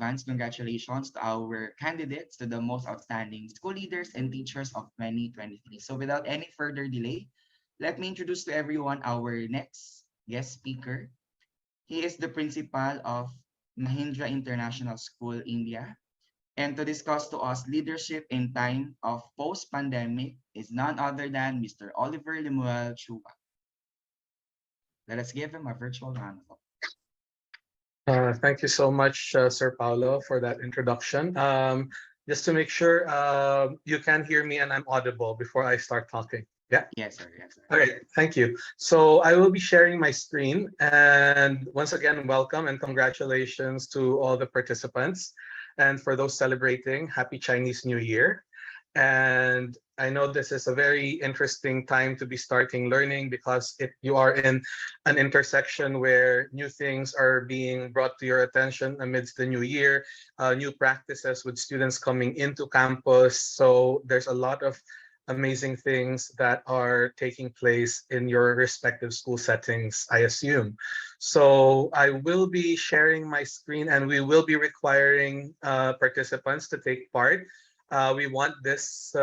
advance congratulations to our candidates to the most outstanding school leaders and teachers of 2023. So without any further delay, let me introduce to everyone our next guest speaker. He is the principal of Mahindra International School, India. And to discuss to us leadership in time of post-pandemic is none other than Mr. Oliver Lemuel Chua. Let us give him a virtual round of applause. Thank you so much, Sir Paulo, for that introduction. Just to make sure you can hear me and I'm audible before I start talking. Yeah. Yes, sir. Yes, sir. All right. Thank you. So I will be sharing my screen. And once again, welcome and congratulations to all the participants. And for those celebrating, Happy Chinese New Year. And I know this is a very interesting time to be starting learning because you are in an intersection where new things are being brought to your attention amidst the new year, new practices with students coming into campus. So there's a lot of amazing things that are taking place in your respective school settings, I assume. So I will be sharing my screen and we will be requiring participants to take part. We want this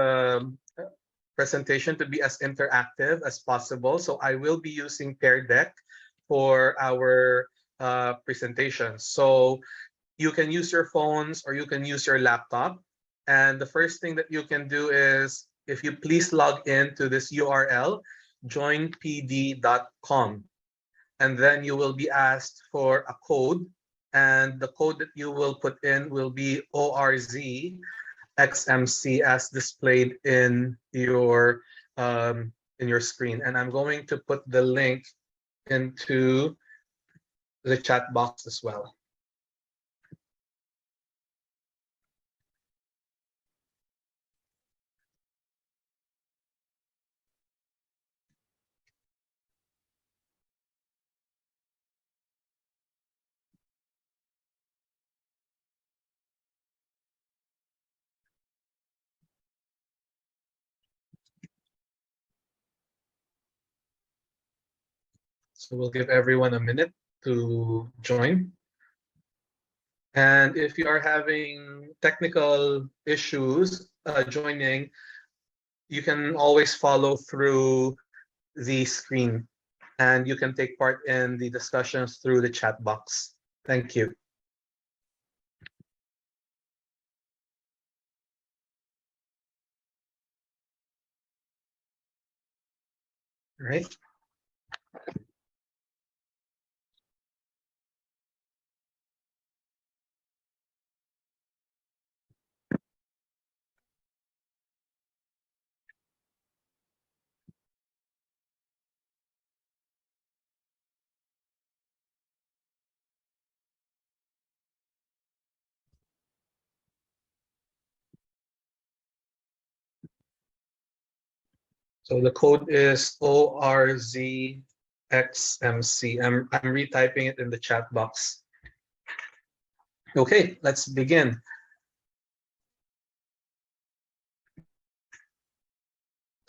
presentation to be as interactive as possible. So I will be using Pear Deck for our presentation. So you can use your phones or you can use your laptop. And the first thing that you can do is, if you please log in to this URL, joinpd.com. And then you will be asked for a code. And the code that you will put in will be ORZXMC as displayed in your screen. And I'm going to put the link into the chat box as well. So we'll give everyone a minute to join. And if you are having technical issues joining, you can always follow through the screen and you can take part in the discussions through the chat box. Thank you. All right. So the code is ORZXMC. I'm retyping it in the chat box. Okay, let's begin.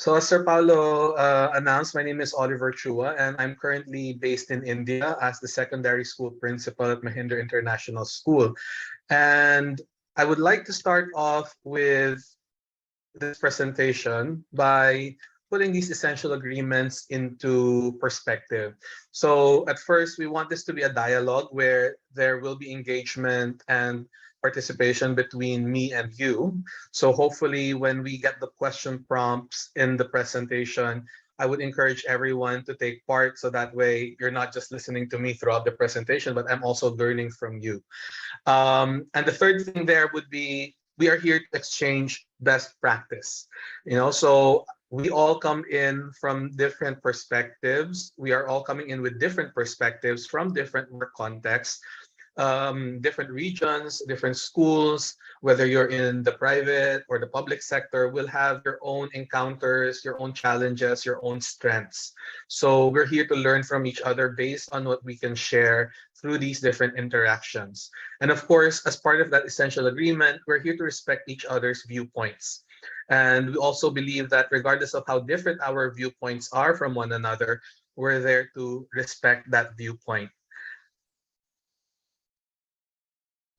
So as Sir Paulo announced, my name is Oliver Chua, and I'm currently based in India as the secondary school principal at Mahindra International School. And I would like to start off with this presentation by putting these essential agreements into perspective. So at first, we want this to be a dialogue where there will be engagement and participation between me and you. So hopefully when we get the question prompts in the presentation, I would encourage everyone to take part so that way you're not just listening to me throughout the presentation, but I'm also learning from you. And the third thing there would be, we are here to exchange best practice. So we all come in from different perspectives. We are all coming in with different perspectives from different work contexts, different regions, different schools, whether you're in the private or the public sector, will have your own encounters, your own challenges, your own strengths. So we're here to learn from each other based on what we can share through these different interactions. And of course, as part of that essential agreement, we're here to respect each other's viewpoints. And we also believe that regardless of how different our viewpoints are from one another, we're there to respect that viewpoint.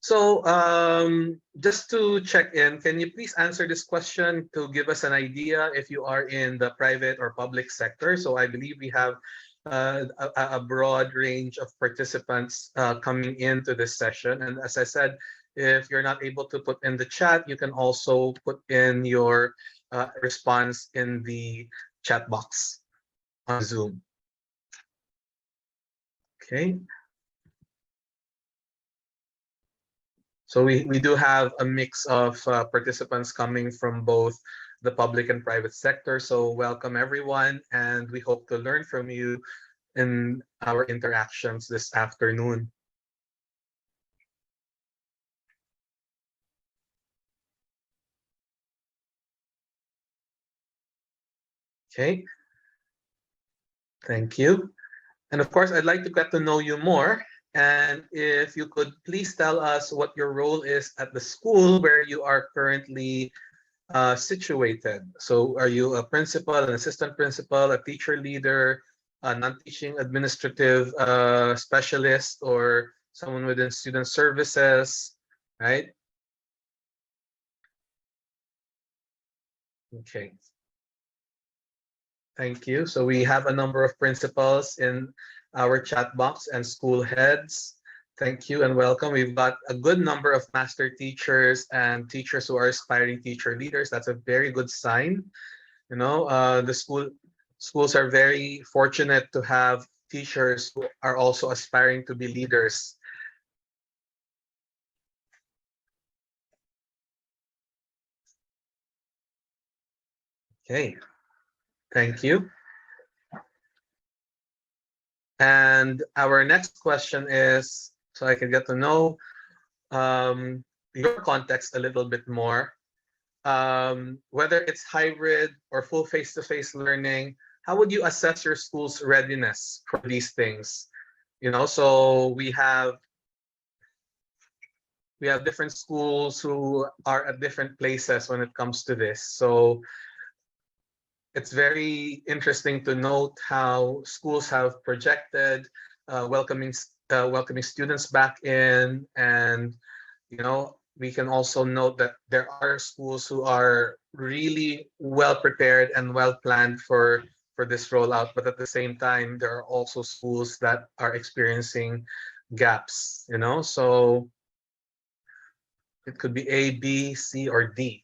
So just to check in, can you please answer this question to give us an idea if you are in the private or public sector? So I believe we have a broad range of participants coming into this session. And as I said, if you're not able to put in the chat, you can also put in your response in the chat box on Zoom. Okay. So we do have a mix of participants coming from both the public and private sector. So welcome everyone, and we hope to learn from you in our interactions this afternoon. Okay, thank you. And of course, I'd like to get to know you more. And if you could please tell us what your role is at the school where you are currently situated. So are you a principal, an assistant principal, a teacher leader, a non-teaching administrative specialist, or someone within student services, right? Okay. Thank you. So we have a number of principals in our chat box and school heads. Thank you and welcome. We've got a good number of master teachers and teachers who are aspiring teacher leaders. That's a very good sign. You know, the schools are very fortunate to have teachers who are also aspiring to be leaders. Okay, thank you. And our next question is, so I can get to know your context a little bit more. Whether it's hybrid or full face-to-face learning, how would you assess your school's readiness for these things? You know, so we have different schools who are at different places when it comes to this. So it's very interesting to note how schools have projected welcoming students back in, and you know, we can also note that there are schools who are really well prepared and well planned for this rollout, but at the same time there are also schools that are experiencing gaps, you know, so it could be A, B, C, or D.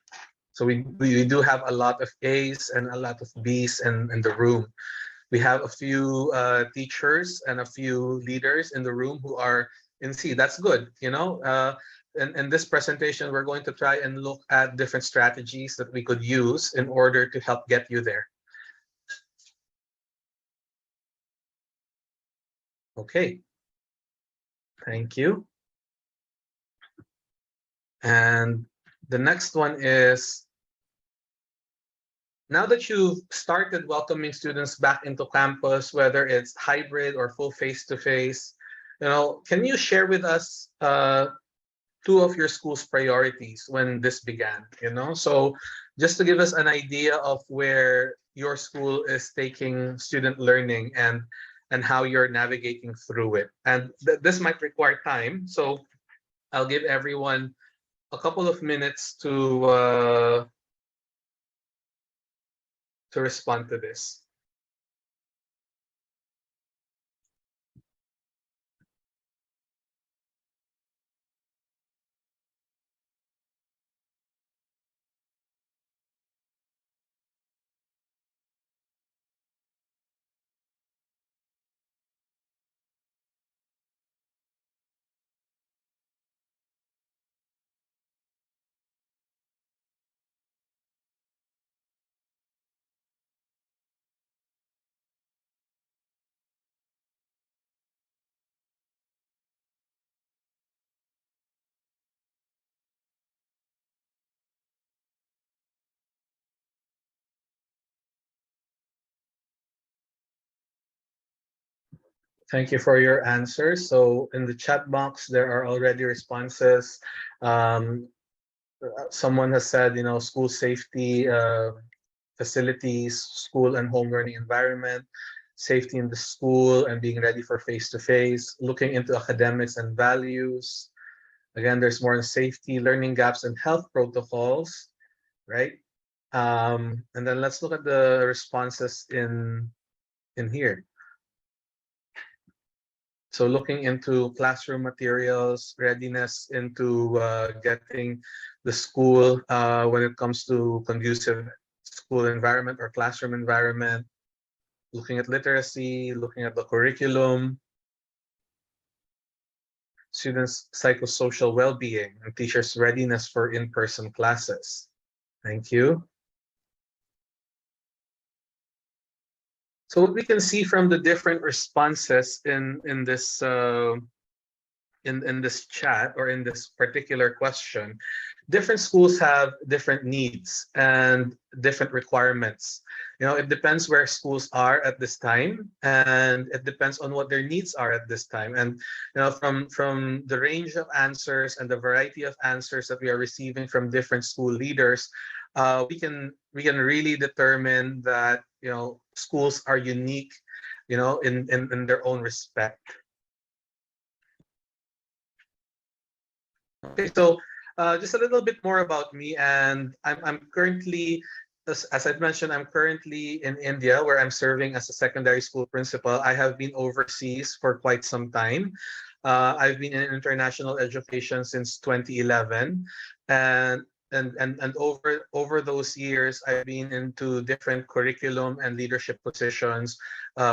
So we do have a lot of A's and a lot of B's in the room. We have a few teachers and a few leaders in the room who are in C. That's good, you know. In this presentation, we're going to try and look at different strategies that we could use in order to help get you there. Okay, thank you. And the next one is, now that you've started welcoming students back into campus, whether it's hybrid or full face-to-face, you know, can you share with us two of your school's priorities when this began? You know, so just to give us an idea of where your school is taking student learning and how you're navigating through it. And this might require time, so I'll give everyone a couple of minutes to respond to this. Thank you for your answers. So in the chat box, there are already responses. Someone has said, you know, school safety, facilities, school and home learning environment, safety in the school and being ready for face-to-face, looking into academics and values, Again, there's more on safety, learning gaps, and health protocols, right? And then let's look at the responses in here. So looking into classroom materials, readiness into getting the school when it comes to conducive school environment or classroom environment, looking at literacy, looking at the curriculum, students' psychosocial well-being, and teachers' readiness for in-person classes. Thank you. So what we can see from the different responses in this in this chat or in this particular question, different schools have different needs and different requirements. You know, it depends where schools are at this time, and it depends on what their needs are at this time. And you know, from the range of answers and the variety of answers that we are receiving from different school leaders, we can really determine that, you know, schools are unique, you know, in their own respect. Okay, so just a little bit more about me, and I'm currently, as I've mentioned, I'm currently in India, where I'm serving as a secondary school principal. I have been overseas for quite some time. I've been in international education since 2011, and and over those years, I've been into different curriculum and leadership positions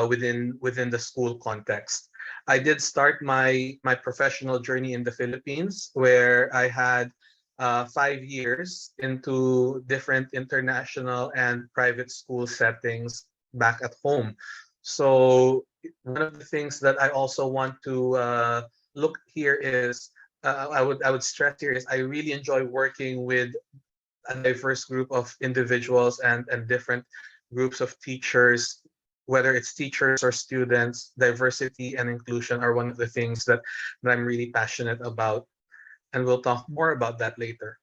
within the school context. I did start my professional journey in the Philippines, where I had 5 years into different international and private school settings back at home. So one of the things that I also want to look here is I would stress here is I really enjoy working with a diverse group of individuals and different groups of teachers, whether it's teachers or students. Diversity and inclusion are one of the things that I'm really passionate about, and we'll talk more about that later.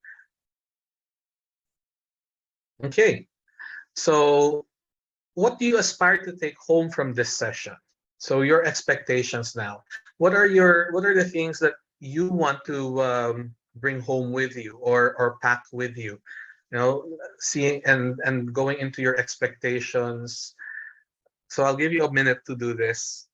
Okay, so what do you aspire to take home from this session? So your expectations now. What are the things that you want to bring home with you or pack with you? You know, seeing and going into your expectations. So I'll give you a minute to do this.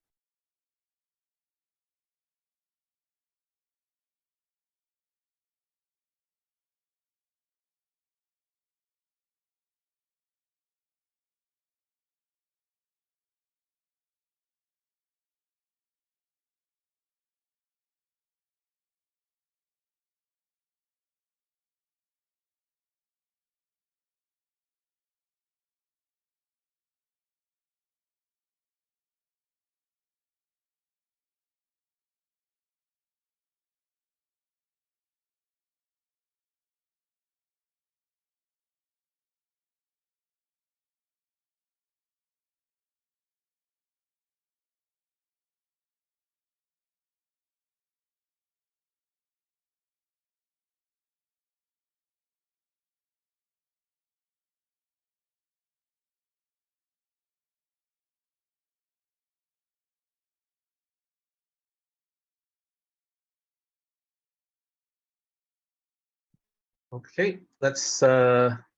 Okay, let's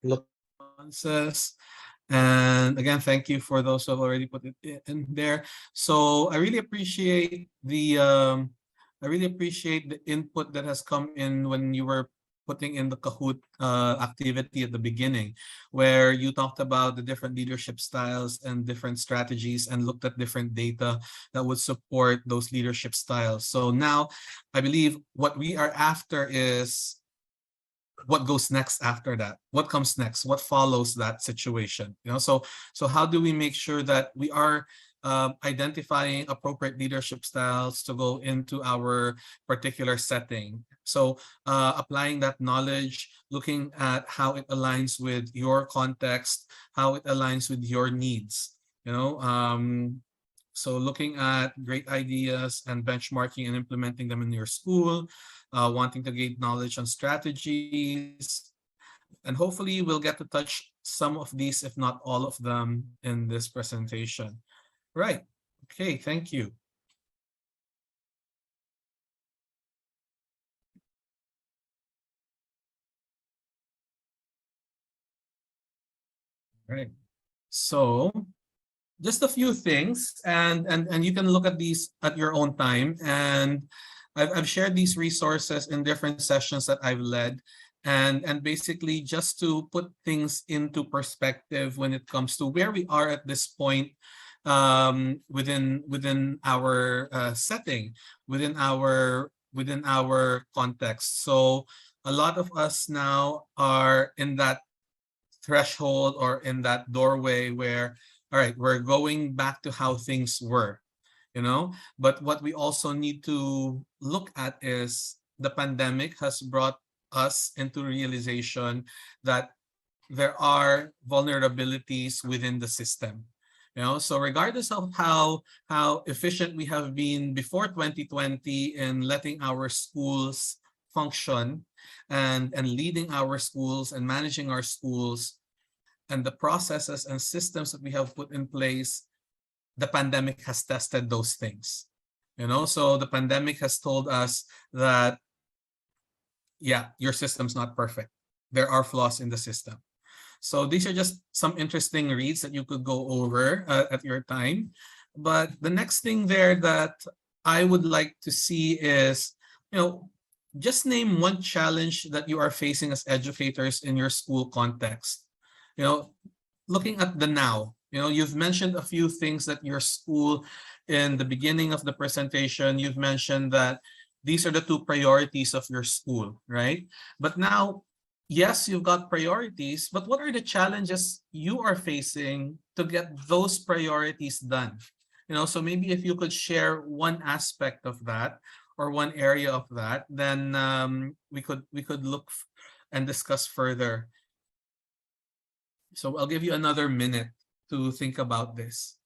look responses. And again, thank you for those who have already put it in there. So I really appreciate the input that has come in when you were putting in the Kahoot activity at the beginning, where you talked about the different leadership styles and different strategies and looked at different data that would support those leadership styles. So now I believe what we are after is what goes next after that, what comes next, what follows that situation, you know. So how do we make sure that we are identifying appropriate leadership styles to go into our particular setting? So applying that knowledge, looking at how it aligns with your context, how it aligns with your needs, you know. So looking at great ideas and benchmarking and implementing them in your school, wanting to gain knowledge on strategies, and hopefully we'll get to touch some of these, if not all of them, in this presentation. Right. Okay, thank you. Right. So just a few things, and you can look at these at your own time. And I've shared these resources in different sessions that I've led, and basically just to put things into perspective when it comes to where we are at this point, within our setting, within our context. So a lot of us now are in that threshold or in that doorway where, all right, we're going back to how things were, but what we also need to look at is the pandemic has brought us into realization that there are vulnerabilities within the system. So regardless of how efficient we have been before 2020 in letting our schools function, and leading our schools and managing our schools, and the processes and systems that we have put in place, the pandemic has tested those things. So the pandemic has told us that, yeah, your system's not perfect. There are flaws in the system. So these are just some interesting reads that you could go over at your time. But the next thing there that I would like to see is, just name one challenge that you are facing as educators in your school context. Looking at the now, you've mentioned a few things that your school, in the beginning of the presentation, you've mentioned that these are the two priorities of your school, right? But now, yes, you've got priorities, but what are the challenges you are facing to get those priorities done? So maybe if you could share one aspect of that or one area of that, then we could look and discuss further. So I'll give you another minute to think about this.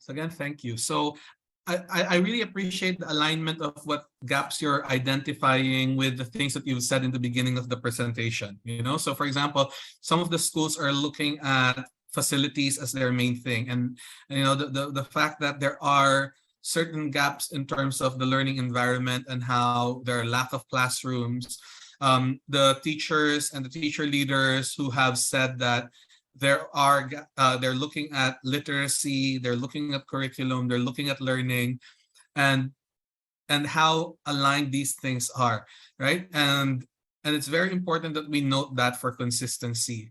So again, thank you. So I really appreciate the alignment of what gaps you're identifying with the things that you've said in the beginning of the presentation. So for example, some of the schools are looking at facilities as their main thing, and the fact that there are certain gaps in terms of the learning environment and how there are lack of classrooms. The teachers and the teacher leaders who have said that they're looking at literacy, they're looking at curriculum, they're looking at learning, and how aligned these things are, right? And it's very important that we note that for consistency.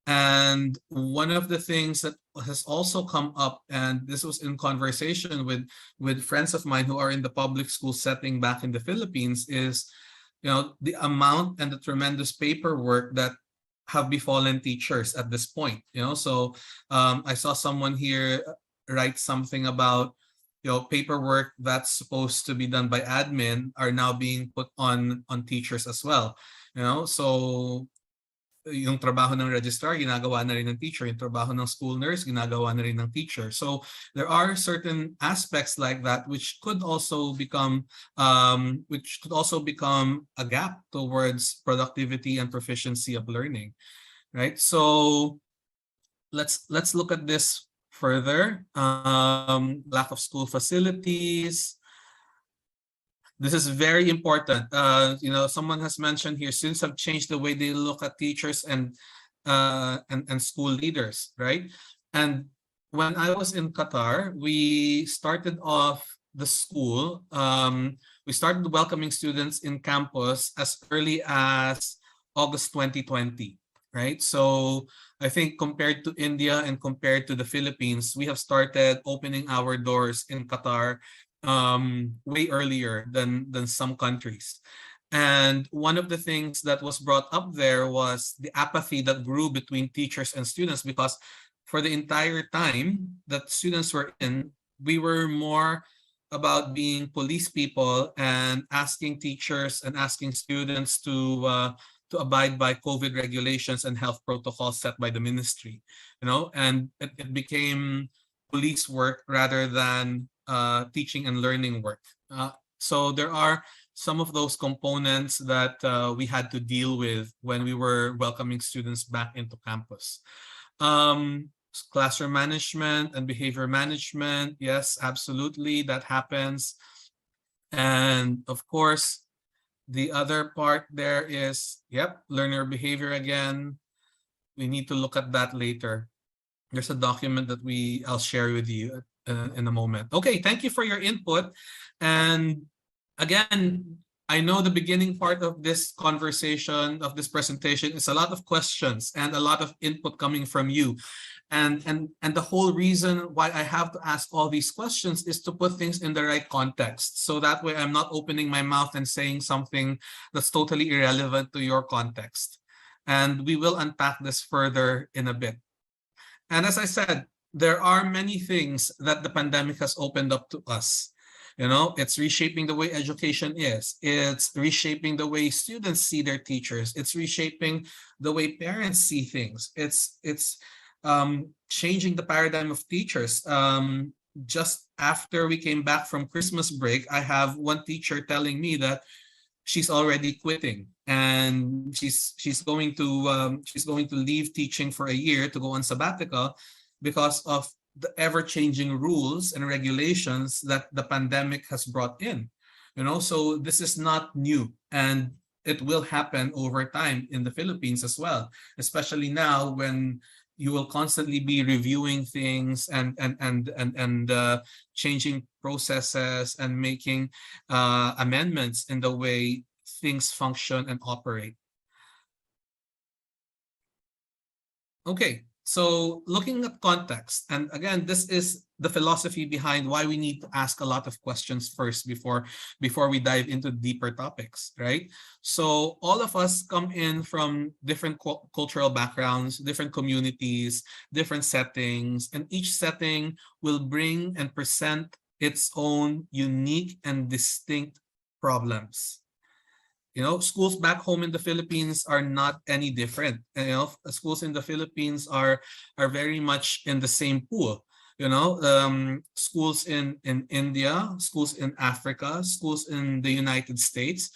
And one of the things that has also come up, and this was in conversation with friends of mine who are in the public school setting back in the Philippines, is the amount and the tremendous paperwork that have befallen teachers at this point. So I saw someone here write something about paperwork that's supposed to be done by admin are now being put on teachers as well. So yung trabaho ng registrar, ginagawa na rin ng teacher. Yung trabaho ng school nurse, ginagawa na rin ng teacher. So there are certain aspects like that which could also become a gap towards productivity and proficiency of learning, right? So let's look at this further. Lack of school facilities. This is very important. Someone has mentioned here, students have changed the way they look at teachers, and and school leaders, right? And when I was in Qatar, we started off the school. We started welcoming students in campus as early as August 2020, right? So I think compared to India and compared to the Philippines, we have started opening our doors in Qatar way earlier than some countries. And one of the things that was brought up there was the apathy that grew between teachers and students, because for the entire time that students were in, we were more about being police people and asking teachers and asking students to abide by COVID regulations and health protocols set by the ministry, and it became police work rather than teaching and learning work. So there are some of those components that we had to deal with when we were welcoming students back into campus. Classroom management and behavior management, yes, absolutely, that happens. And of course, the other part there is, learner behavior again. We need to look at that later. There's a document that I'll share with you in a moment. Okay, thank you for your input. And again, I know the beginning part of this conversation, of this presentation, is a lot of questions and a lot of input coming from you. And the whole reason why I have to ask all these questions is to put things in the right context. So that way I'm not opening my mouth and saying something that's totally irrelevant to your context. And we will unpack this further in a bit. And as I said, there are many things that the pandemic has opened up to us. It's reshaping the way education is. It's reshaping the way students see their teachers. It's reshaping the way parents see things. It's changing the paradigm of teachers. Just after we came back from Christmas break, I have one teacher telling me that she's already quitting, and she's going to leave teaching for a year to go on sabbatical because of the ever-changing rules and regulations that the pandemic has brought in. So this is not new, and it will happen over time in the Philippines as well, especially now when you will constantly be reviewing things and changing processes and making amendments in the way things function and operate. Okay, so looking at context, and again, this is the philosophy behind why we need to ask a lot of questions first before we dive into deeper topics, right? So all of us come in from different cultural backgrounds, different communities, different settings, and each setting will bring and present its own unique and distinct problems. Schools back home in the Philippines are not any different. Schools in the Philippines are very much in the same pool. Schools in India, schools in Africa, schools in the United States,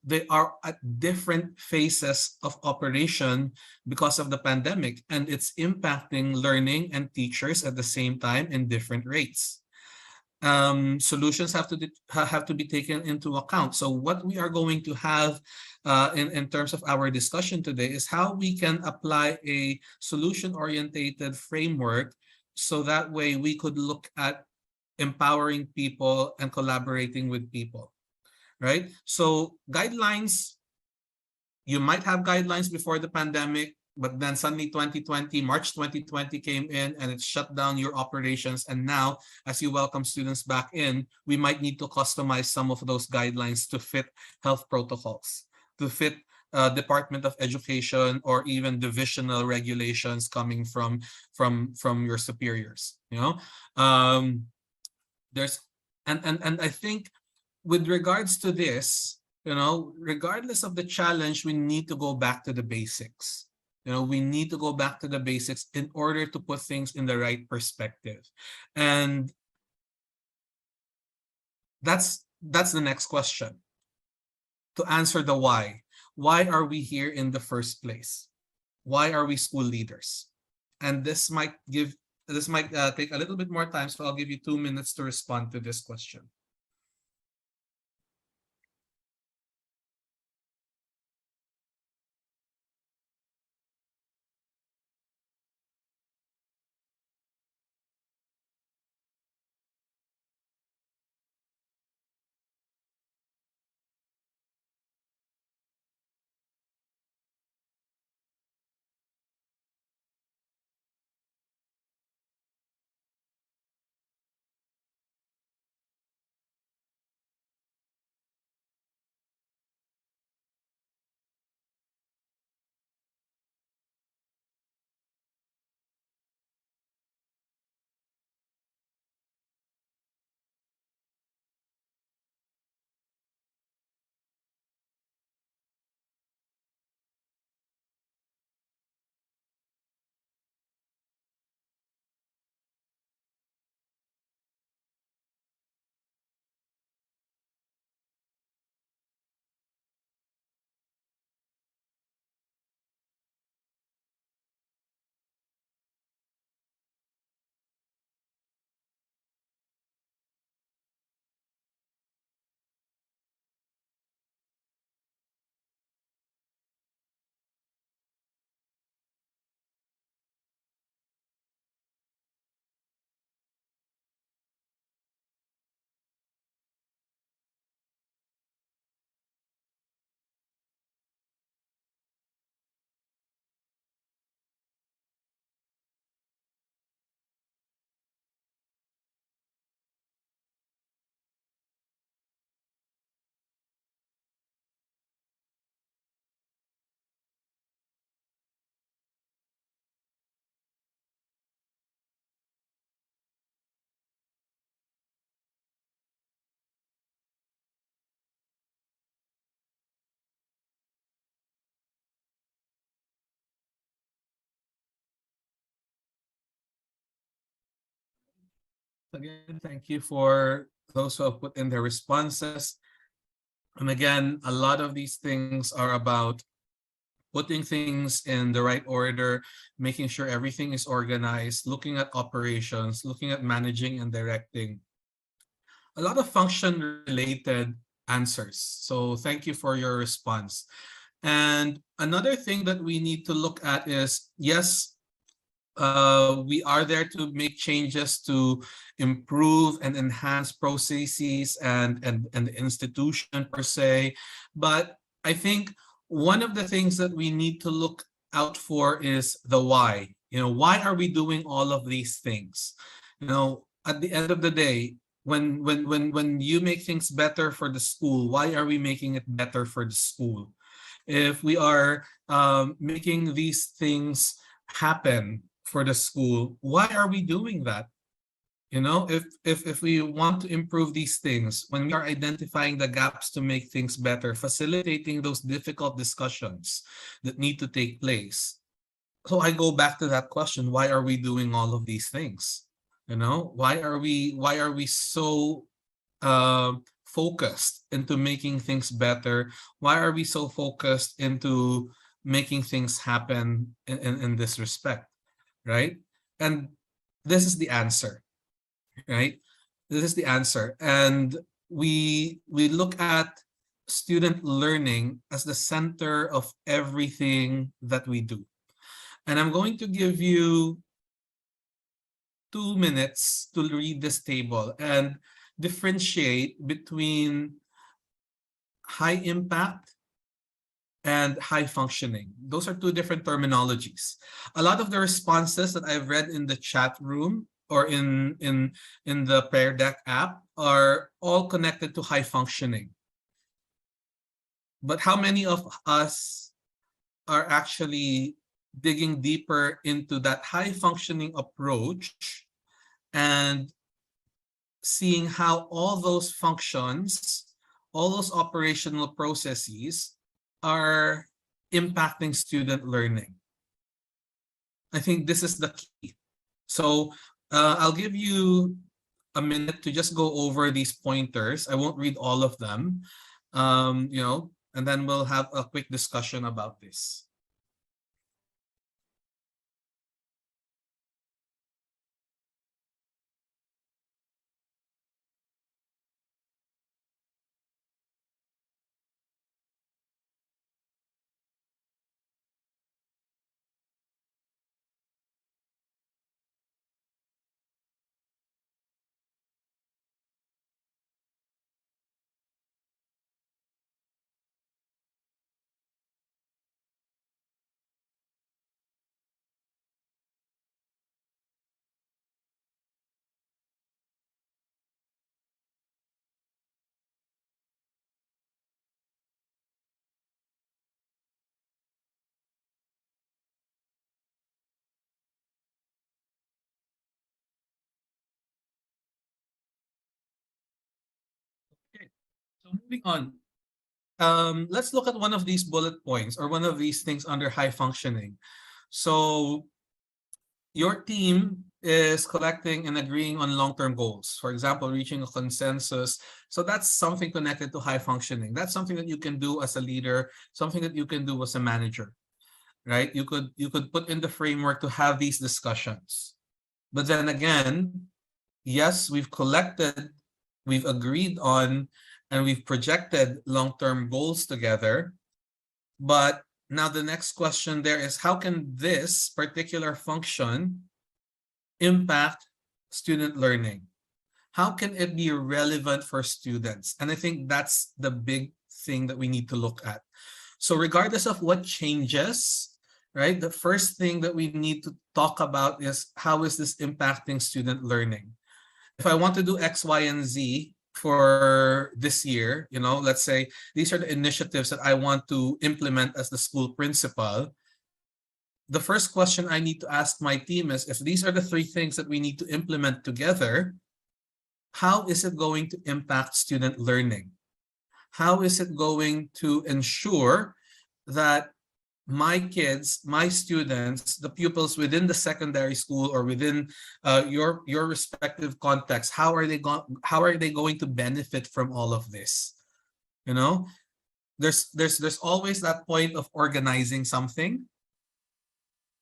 they are at different phases of operation because of the pandemic, and it's impacting learning and teachers at the same time in different rates. Solutions have to be taken into account. So what we are going to have in terms of our discussion today is how we can apply a solution-oriented framework, so that way we could look at empowering people and collaborating with people, right? So guidelines, you might have guidelines before the pandemic, but then suddenly March 2020 came in and it shut down your operations. And now, as you welcome students back in, we might need to customize some of those guidelines to fit health protocols, to fit Department of Education or even divisional regulations coming from your superiors. There's and I think with regards to this, regardless of the challenge, we need to go back to the basics. We need to go back to the basics in order to put things in the right perspective. And that's the next question. To answer the why. Why are we here in the first place? Why are we school leaders? And this might take a little bit more time, so I'll give you 2 minutes to respond to this question. Again, thank you for those who have put in their responses. And again, a lot of these things are about putting things in the right order, making sure everything is organized, looking at operations, looking at managing and directing. A lot of function related answers. So thank you for your response. And another thing that we need to look at is, yes, we are there to make changes to improve and enhance processes and the institution per se. But I think one of the things that we need to look out for is the why. Why are we doing all of these things? At the end of the day, when you make things better for the school, why are we making it better for the school? If we are making these things happen for the school, why are we doing that? If we want to improve these things, when we are identifying the gaps to make things better, facilitating those difficult discussions that need to take place. So I go back to that question, why are we doing all of these things? Why are we so focused into making things better? Why are we so focused into making things happen in this respect, right? And this is the answer, right? This is the answer. And we look at student learning as the center of everything that we do. And I'm going to give you 2 minutes to read this table and differentiate between high impact and high functioning. Those are two different terminologies. A lot of the responses that I've read in the chat room or in the Prayer Deck app are all connected to high functioning. But how many of us are actually digging deeper into that high functioning approach and seeing how all those functions, all those operational processes are impacting student learning? I think this is the key. So I'll give you a minute to just go over these pointers. I won't read all of them, and then we'll have a quick discussion about this. Okay, so moving on. Let's look at one of these bullet points or one of these things under high functioning. So your team is collecting and agreeing on long-term goals. For example, reaching a consensus. So that's something connected to high functioning. That's something that you can do as a leader, something that you can do as a manager, right? You could put in the framework to have these discussions. But then again, yes, we've collected, we've agreed on, and we've projected long-term goals together. But now the next question there is, how can this particular function impact student learning? How can it be relevant for students? And I think that's the big thing that we need to look at. So regardless of what changes, right, the first thing that we need to talk about is, how is this impacting student learning? If I want to do X, Y, and Z for this year, let's say these are the initiatives that I want to implement as the school principal, the first question I need to ask my team is, if these are the 3 things that we need to implement together, how is it going to impact student learning? How is it going to ensure that my kids, my students, the pupils within the secondary school or within your respective context, how are they going to benefit from all of this? You know, there's always that point of organizing something,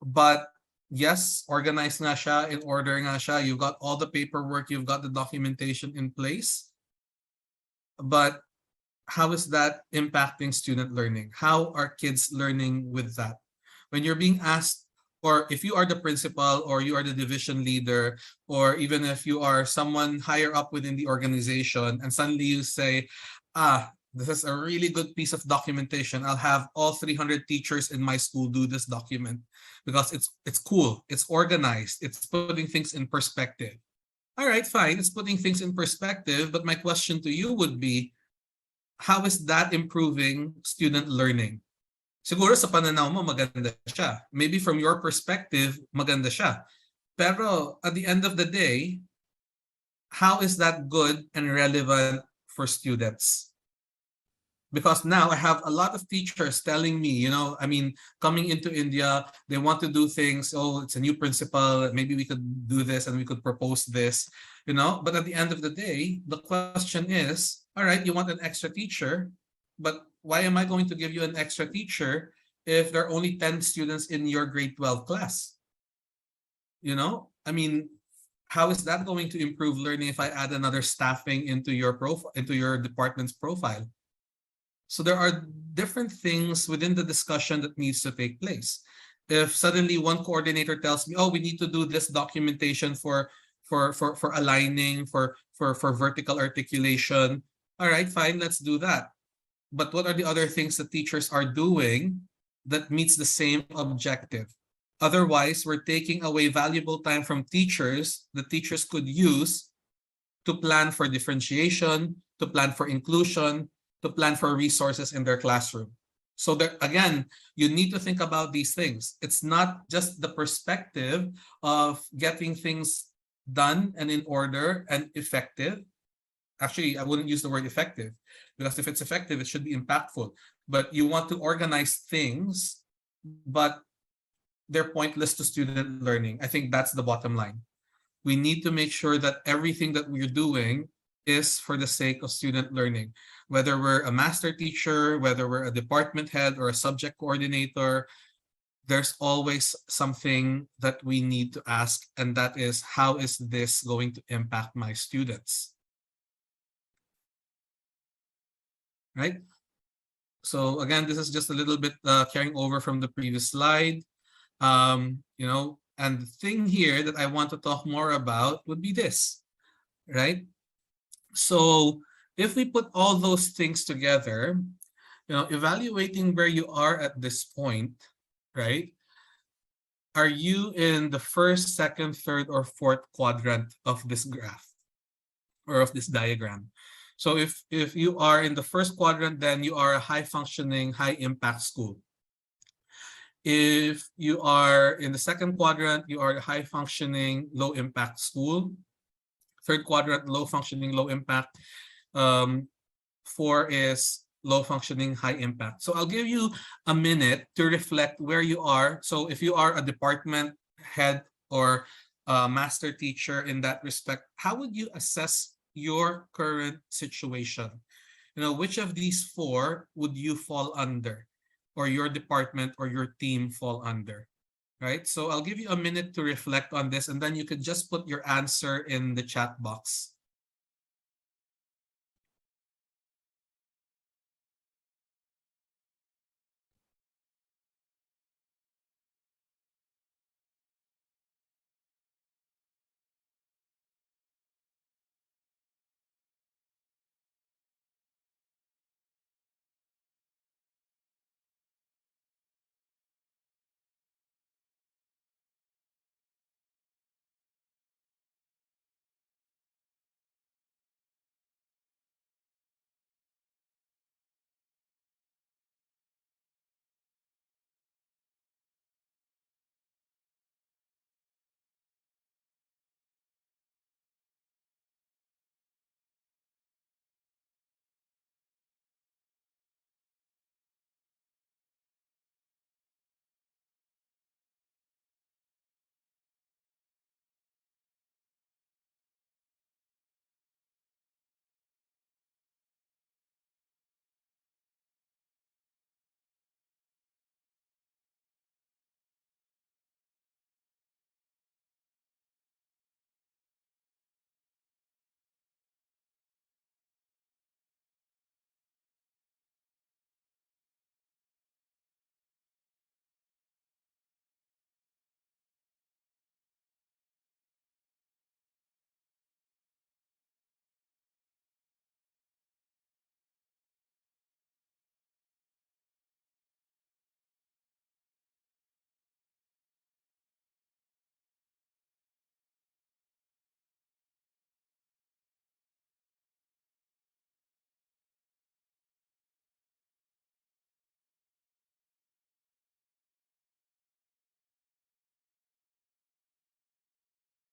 but yes, organized nga siya, in order nga siya, you've got all the paperwork, you've got the documentation in place, but how is that impacting student learning? How are kids learning with that? When you're being asked, or if you are the principal or you are the division leader, or even if you are someone higher up within the organization, and suddenly you say, this is a really good piece of documentation. I'll have all 300 teachers in my school do this document because it's cool, it's organized, it's putting things in perspective. All right, fine, it's putting things in perspective, but my question to you would be, how is that improving student learning? Siguro sa pananaw mo maganda siya. Maybe from your perspective, maganda siya. Pero at the end of the day, how is that good and relevant for students? Because now I have a lot of teachers telling me, coming into India, they want to do things. Oh, it's a new principal. Maybe we could do this and we could propose this, But at the end of the day, the question is, all right, you want an extra teacher, but why am I going to give you an extra teacher if there are only 10 students in your grade 12 class? How is that going to improve learning if I add another staffing into your profile, into your department's profile? So there are different things within the discussion that needs to take place. If suddenly one coordinator tells me, oh, we need to do this documentation for aligning, for vertical articulation, all right, fine, let's do that. But what are the other things that teachers are doing that meets the same objective? Otherwise, we're taking away valuable time from teachers that teachers could use to plan for differentiation, to plan for inclusion, to plan for resources in their classroom. So there, again, you need to think about these things. It's not just the perspective of getting things done and in order and effective. Actually, I wouldn't use the word effective, because if it's effective, it should be impactful. But you want to organize things, but they're pointless to student learning. I think that's the bottom line. We need to make sure that everything that we're doing is for the sake of student learning. Whether we're a master teacher, whether we're a department head or a subject coordinator, there's always something that we need to ask, and that is, how is this going to impact my students? Right? So again, this is just a little bit carrying over from the previous slide. And the thing here that I want to talk more about would be this, right? So if we put all those things together, evaluating where you are at this point, right? Are you in the first, second, third, or fourth quadrant of this graph or of this diagram? So if you are in the first quadrant, then you are a high functioning, high impact school. If you are in the second quadrant, you are a high functioning, low impact school. Third quadrant, low functioning, low impact. 4 is low functioning, high impact. So I'll give you a minute to reflect where you are. So if you are a department head or a master teacher in that respect, how would you assess your current situation? Which of these 4 would you fall under, or your department or your team fall under? Right? So I'll give you a minute to reflect on this, and then you could just put your answer in the chat box.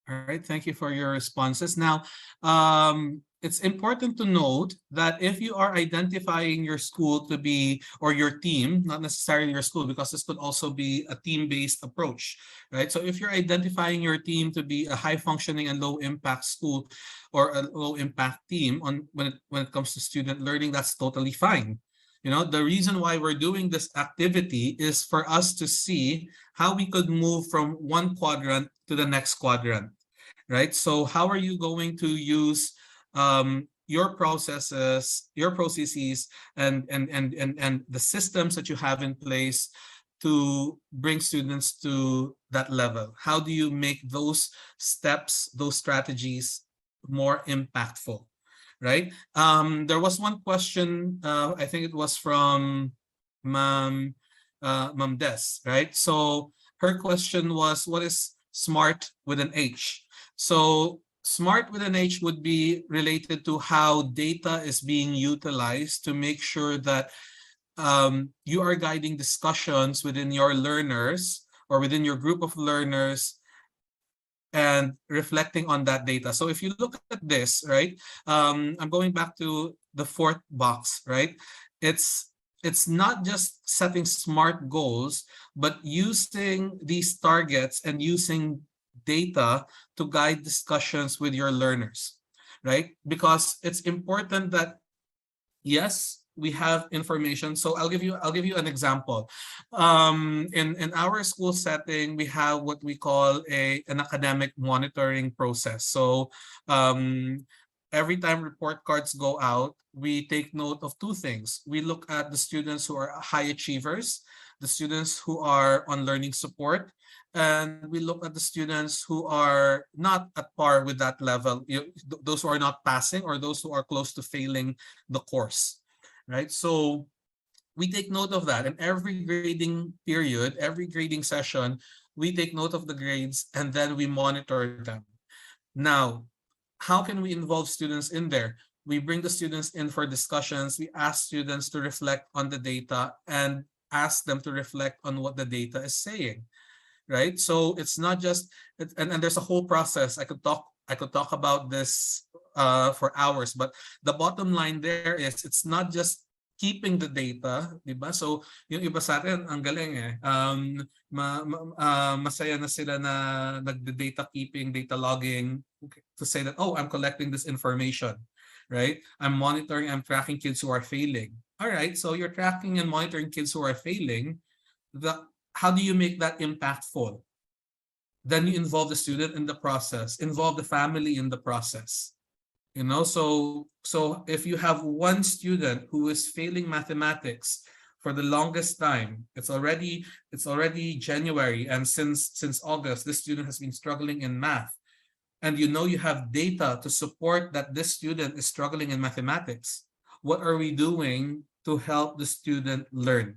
All right, thank you for your responses. Now, it's important to note that if you are identifying your school to be, or your team, not necessarily your school, because this could also be a team-based approach, right? So if you're identifying your team to be a high-functioning and low-impact school or a low-impact team on when it comes to student learning, that's totally fine. You know, the reason why we're doing this activity is for us to see how we could move from one quadrant to the next quadrant, right? So how are you going to use your processes, and the systems that you have in place to bring students to that level? How do you make those steps, those strategies more impactful, right? There was one question, I think it was from Ma'am Ma'am Des, right? So her question was, what is SMART with an H? So SMART with an H would be related to how data is being utilized to make sure that you are guiding discussions within your learners or within your group of learners and reflecting on that data. So if you look at this, right, I'm going back to the fourth box, right? It's not just setting SMART goals, but using these targets and using data to guide discussions with your learners, right? Because it's important that, yes, we have information. So I'll give you an example. In our school setting, we have what we call an academic monitoring process. So every time report cards go out, we take note of two things. We look at the students who are high achievers, the students who are on learning support, and we look at the students who are not at par with that level, those who are not passing or those who are close to failing the course, right? So we take note of that. And every grading period, every grading session, we take note of the grades and then we monitor them. Now, how can we involve students in there? We bring the students in for discussions. We ask students to reflect on the data and ask them to reflect on what the data is saying, right? So it's not just, and there's a whole process. I could talk about this for hours, but the bottom line there is it's not just keeping the data, di ba? So yung iba sa atin ang galing eh. Masaya na sila na nagde-data keeping, data logging, to say that, oh, I'm collecting this information, right? I'm monitoring, I'm tracking kids who are failing. All right, so you're tracking and monitoring kids who are failing. How do you make that impactful? Then you involve the student in the process, involve the family in the process. So if you have one student who is failing mathematics for the longest time, it's already January, and since August, this student has been struggling in math, and you have data to support that this student is struggling in mathematics. What are we doing to help the student learn?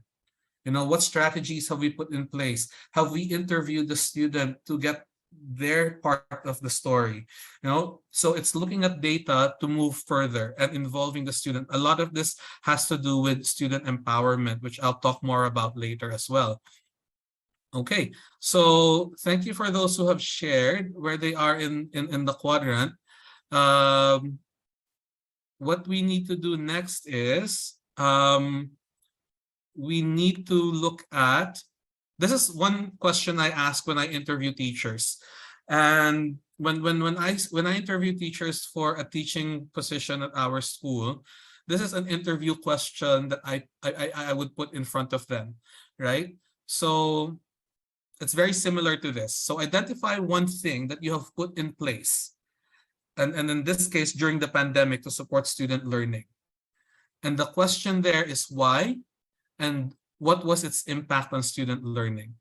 What strategies have we put in place? Have we interviewed the student to get their part of the story? So it's looking at data to move further and involving the student. A lot of this has to do with student empowerment, which I'll talk more about later as well. Okay, so thank you for those who have shared where they are in the quadrant. What we need to do next is we need to look at, this is one question I ask when I interview teachers. And when I interview teachers for a teaching position at our school, this is an interview question that I would put in front of them, right? So it's very similar to this. So identify one thing that you have put in place, and in this case, during the pandemic, to support student learning. And the question there is why, and what was its impact on student learning?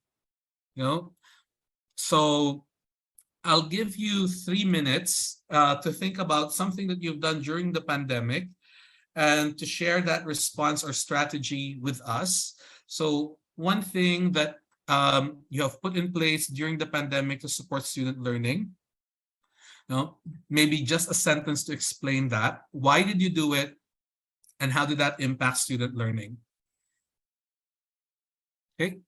So I'll give you 3 minutes to think about something that you've done during the pandemic and to share that response or strategy with us. So one thing that you have put in place during the pandemic to support student learning. Maybe just a sentence to explain that. Why did you do it? And how did that impact student learning? Okay.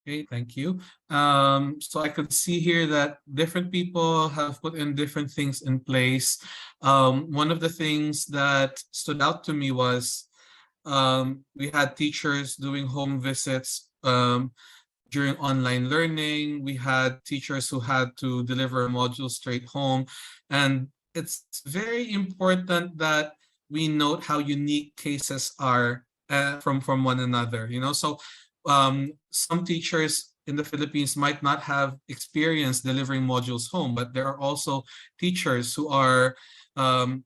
Okay, thank you. So I could see here that different people have put in different things in place. One of the things that stood out to me was we had teachers doing home visits during online learning. We had teachers who had to deliver modules straight home. And it's very important that we note how unique cases are from one another, you know. So some teachers in the Philippines might not have experience delivering modules home, but there are also teachers who are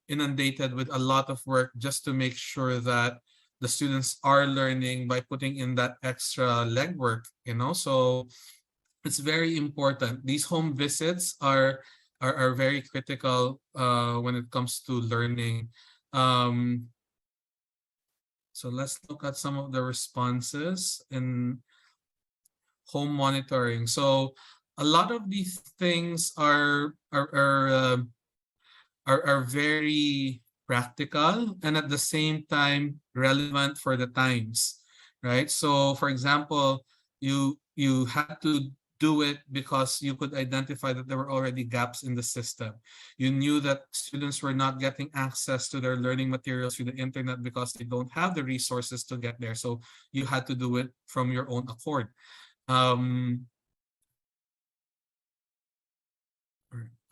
inundated with a lot of work just to make sure that the students are learning by putting in that extra legwork, you know. So it's very important. These home visits are very critical when it comes to learning. Um, so let's look at some of the responses in home monitoring. So a lot of these things are very practical and at the same time relevant for the times, right? So for example, you had to do it because you could identify that there were already gaps in the system. You knew that students were not getting access to their learning materials through the internet because they don't have the resources to get there. So you had to do it from your own accord.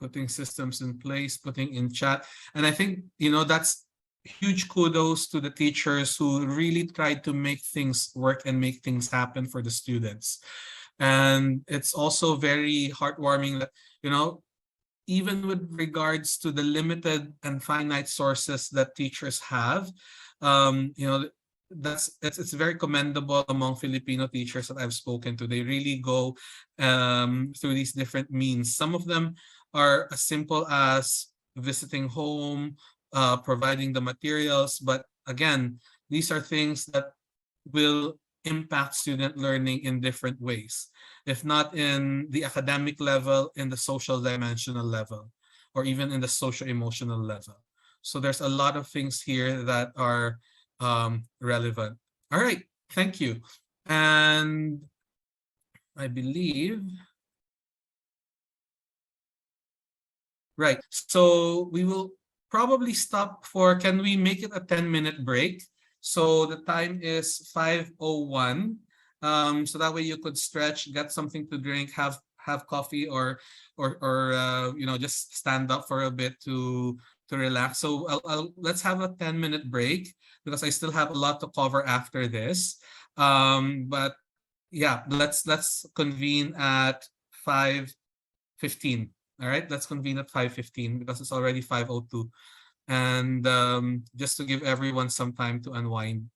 Putting systems in place, putting in chat. And I think, you know, that's huge kudos to the teachers who really tried to make things work and make things happen for the students. And it's also very heartwarming that, you know, even with regards to the limited and finite sources that teachers have, you know, it's very commendable among Filipino teachers that I've spoken to. They really go through these different means. Some of them are as simple as visiting home, providing the materials, but again, these are things that will impact student learning in different ways, if not in the academic level, in the social dimensional level, or even in the social emotional level. So there's a lot of things here that are relevant. All right, thank you. And I believe, right, so we will probably stop for, can we make it a 10-minute break? So the time is 5:01. So that way you could stretch, get something to drink, have coffee, or you know, just stand up for a bit to relax. So let's have a 10-minute break because I still have a lot to cover after this. But yeah, let's convene at 5:15. All right, let's convene at 5:15 because it's already 5:02. And just to give everyone some time to unwind.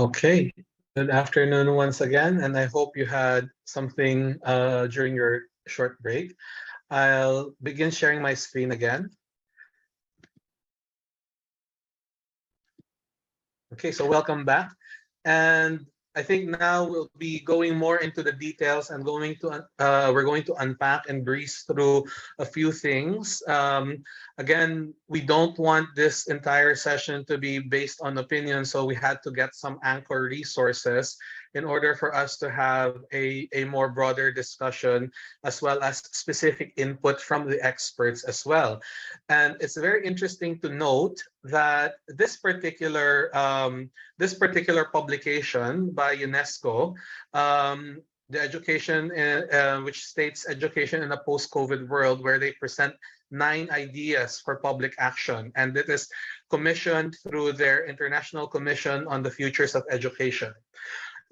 Okay. Good afternoon once again, and I hope you had something during your short break. I'll begin sharing my screen again. Okay, so welcome back. And I think now we'll be going more into the details and we're going to unpack and breeze through a few things. Again, we don't want this entire session to be based on opinion, so we had to get some anchor resources in order for us to have a more broader discussion as well as specific input from the experts as well. And it's very interesting to note that this particular publication by UNESCO, the education which states education in a post-COVID world, where they present 9 ideas for public action, and it is commissioned through their International Commission on the Futures of Education.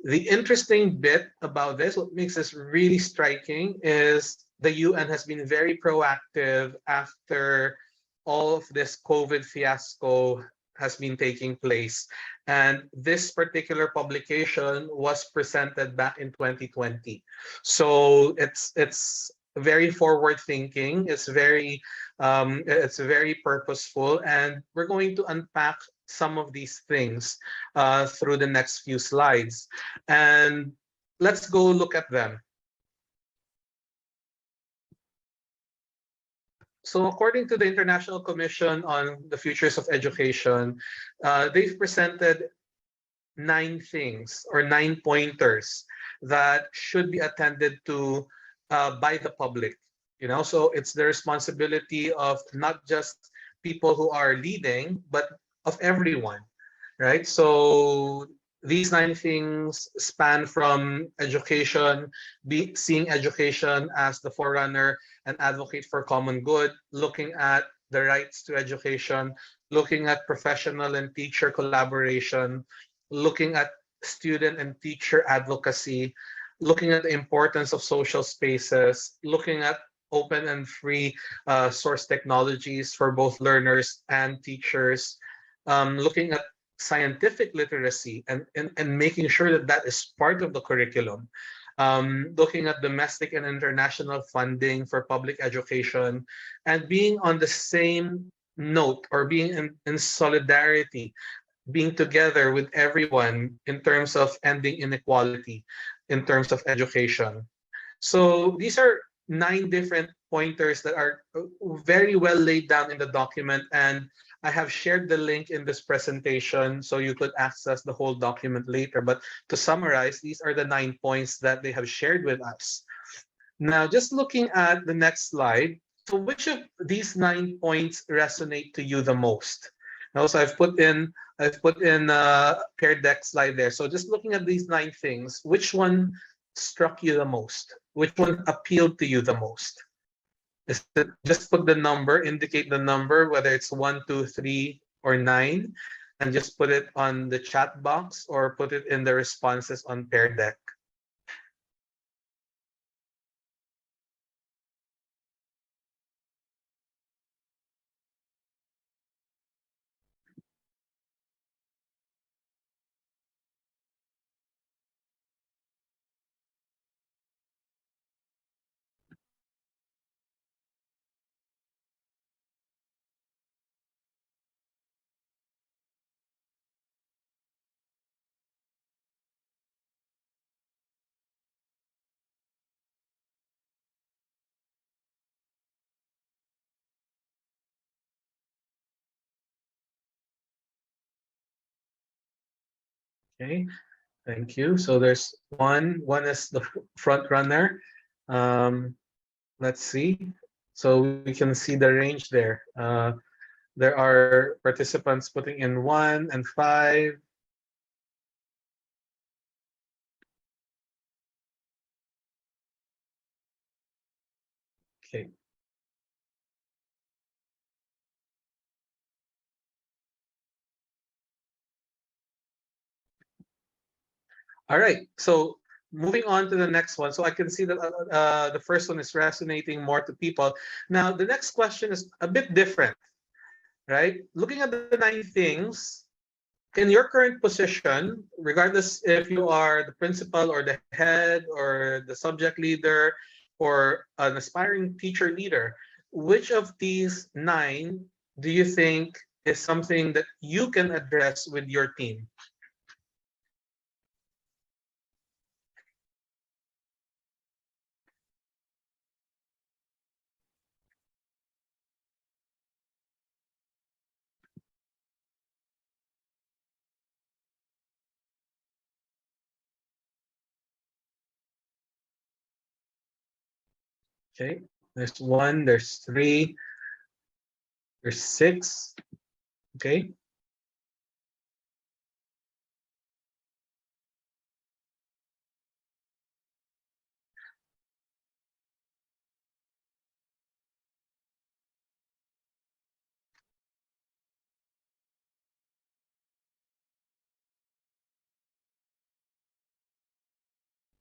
The interesting bit about this, what makes this really striking, is the UN has been very proactive after all of this COVID fiasco has been taking place. And this particular publication was presented back in 2020. So it's very forward thinking. It's very purposeful, and we're going to unpack some of these things through the next few slides. And let's go look at them. So according to the International Commission on the Futures of Education, they've presented 9 things or 9 pointers that should be attended to by the public. So it's the responsibility of not just people who are leading, but of everyone, right? So these 9 things span from education, seeing education as the forerunner and advocate for common good, looking at the rights to education, looking at professional and teacher collaboration, looking at student and teacher advocacy, looking at the importance of social spaces, looking at open and free source technologies for both learners and teachers, looking at scientific literacy and making sure that that is part of the curriculum, looking at domestic and international funding for public education, and being on the same note or being in solidarity, being together with everyone in terms of ending inequality in terms of education. So these are 9 different pointers that are very well laid down in the document, and I have shared the link in this presentation so you could access the whole document later. But to summarize, these are the 9 points that they have shared with us. Now, just looking at the next slide, so which of these 9 points resonate to you the most? Now, so I've put in a Pear Deck slide there. So just looking at these 9 things, which one struck you the most? Which one appealed to you the most? Is it just put the number, indicate the number, whether it's 1, 2, 3, or 9, and just put it on the chat box or put it in the responses on Pear Deck. Okay, thank you. So there's one is the front runner. Let's see. So we can see the range there. There are participants putting in 1 and 5. Okay. All right. So moving on to the next one. So I can see that the first one is resonating more to people. Now, the next question is a bit different, right? Looking at the 9 things, in your current position, regardless if you are the principal or the head or the subject leader or an aspiring teacher leader, which of these nine do you think is something that you can address with your team? Okay, there's one, there's three, there's six. Okay.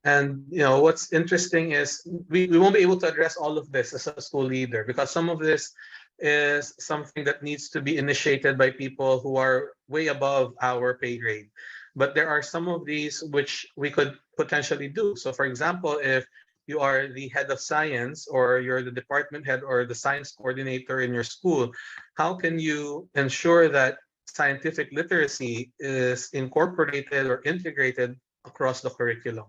And what's interesting is we won't be able to address all of this as a school leader, because some of this is something that needs to be initiated by people who are way above our pay grade. But there are some of these which we could potentially do. So for example, if you are the head of science, or you're the department head or the science coordinator in your school, how can you ensure that scientific literacy is incorporated or integrated across the curriculum?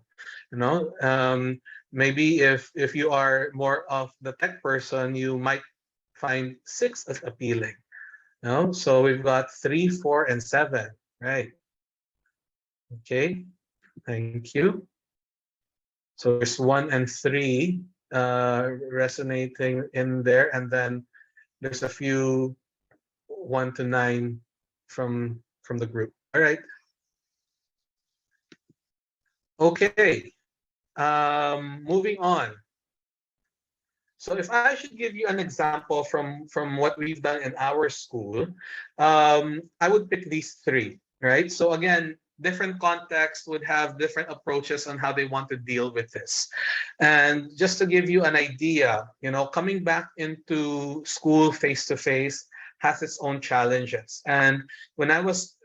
Maybe if you are more of the tech person, you might find six as appealing. So we've got 3, 4, and 7, right? Okay, thank you. So there's 1 and 3 resonating in there, and then there's a few 1 to 9 from the group. All right. Okay. Moving on. So if I should give you an example from what we've done in our school, I would pick these three, right? So again, different contexts would have different approaches on how they want to deal with this. And just to give you an idea, coming back into school face-to-face has its own challenges. And when I was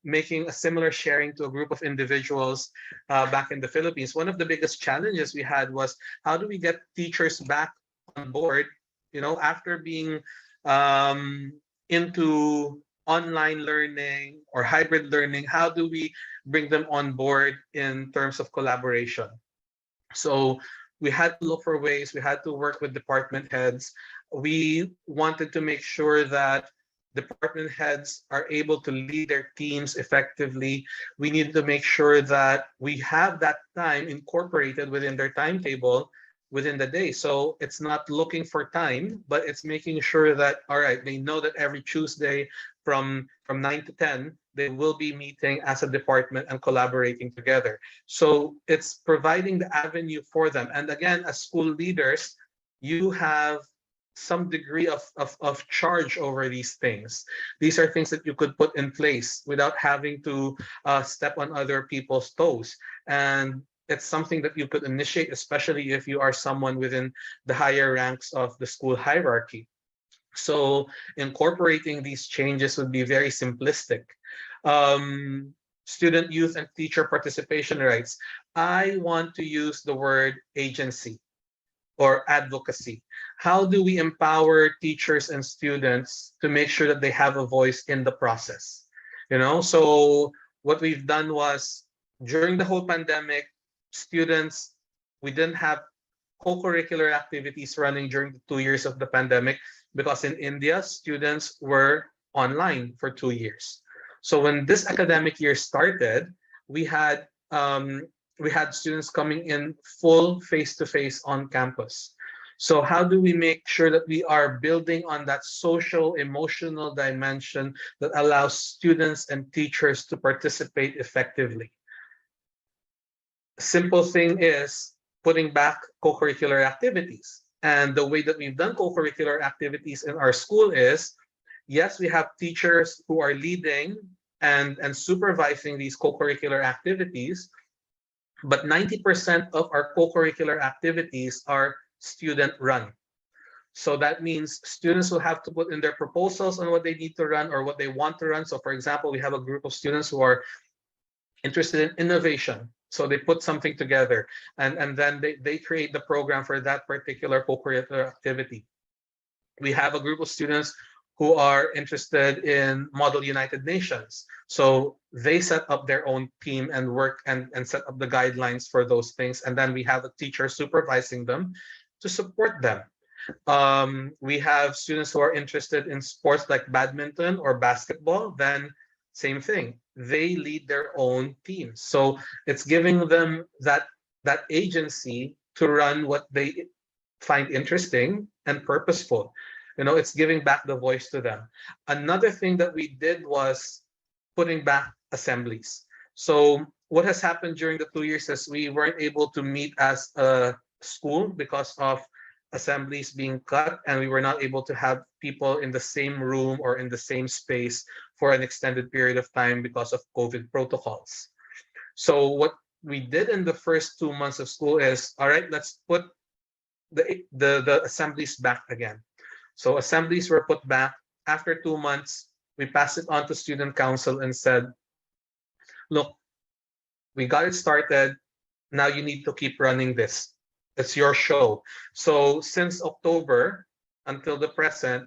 making a similar sharing to a group of individuals back in the Philippines, one of the biggest challenges we had was, how do we get teachers back on board, after being into online learning or hybrid learning? How do we bring them on board in terms of collaboration? So we had to look for ways, we had to work with department heads. We wanted to make sure that department heads are able to lead their teams effectively. We need to make sure that we have that time incorporated within their timetable within the day. So it's not looking for time, but it's making sure that, all right, they know that every Tuesday from 9 to 10, they will be meeting as a department and collaborating together. So it's providing the avenue for them. And again, as school leaders, you have some degree of charge over these things. These are things that you could put in place without having to step on other people's toes. And it's something that you could initiate, especially if you are someone within the higher ranks of the school hierarchy. So incorporating these changes would be very simplistic. Student, youth, and teacher participation rights. I want to use the word agency or advocacy. How do we empower teachers and students to make sure that they have a voice in the process? So what we've done was, during the whole pandemic, students, we didn't have co-curricular activities running during the 2 years of the pandemic, because in India, students were online for 2 years. So when this academic year started, we had students coming in full face-to-face on campus. So how do we make sure that we are building on that social, emotional dimension that allows students and teachers to participate effectively? Simple thing is putting back co-curricular activities. And the way that we've done co-curricular activities in our school is, yes, we have teachers who are leading and supervising these co-curricular activities, but 90% of our co-curricular activities are student run. So that means students will have to put in their proposals on what they need to run or what they want to run. So for example, we have a group of students who are interested in innovation. So they put something together and then they create the program for that particular co-curricular activity. We have a group of students who are interested in Model United Nations. So they set up their own team and work and set up the guidelines for those things. And then we have a teacher supervising them to support them. We have students who are interested in sports like badminton or basketball, then same thing. They lead their own teams. So it's giving them that agency to run what they find interesting and purposeful. It's giving back the voice to them. Another thing that we did was putting back assemblies. So what has happened during the 2 years is we weren't able to meet as a school because of assemblies being cut, and we were not able to have people in the same room or in the same space for an extended period of time because of COVID protocols. So what we did in the first 2 months of school is, all right, let's put the assemblies back again. So assemblies were put back. After 2 months, we passed it on to student council and said, look, we got it started. Now you need to keep running this. It's your show. So since October until the present,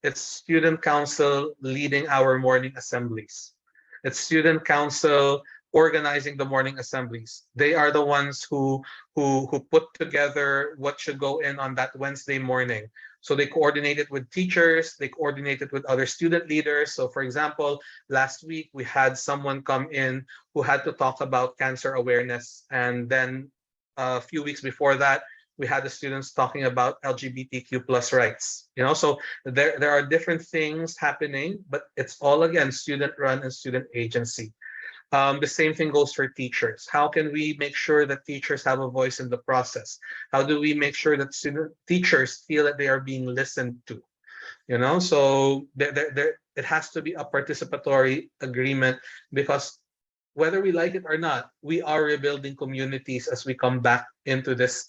it's student council leading our morning assemblies. It's student council organizing the morning assemblies. They are the ones who put together what should go in on that Wednesday morning. So they coordinate it with teachers, they coordinate it with other student leaders. So for example, last week we had someone come in who had to talk about cancer awareness. And then a few weeks before that, we had the students talking about LGBTQ plus rights. So there are different things happening, but it's all again student run and student agency. The same thing goes for teachers. How can we make sure that teachers have a voice in the process? How do we make sure that teachers feel that they are being listened to? So it has to be a participatory agreement, because whether we like it or not, we are rebuilding communities as we come back into this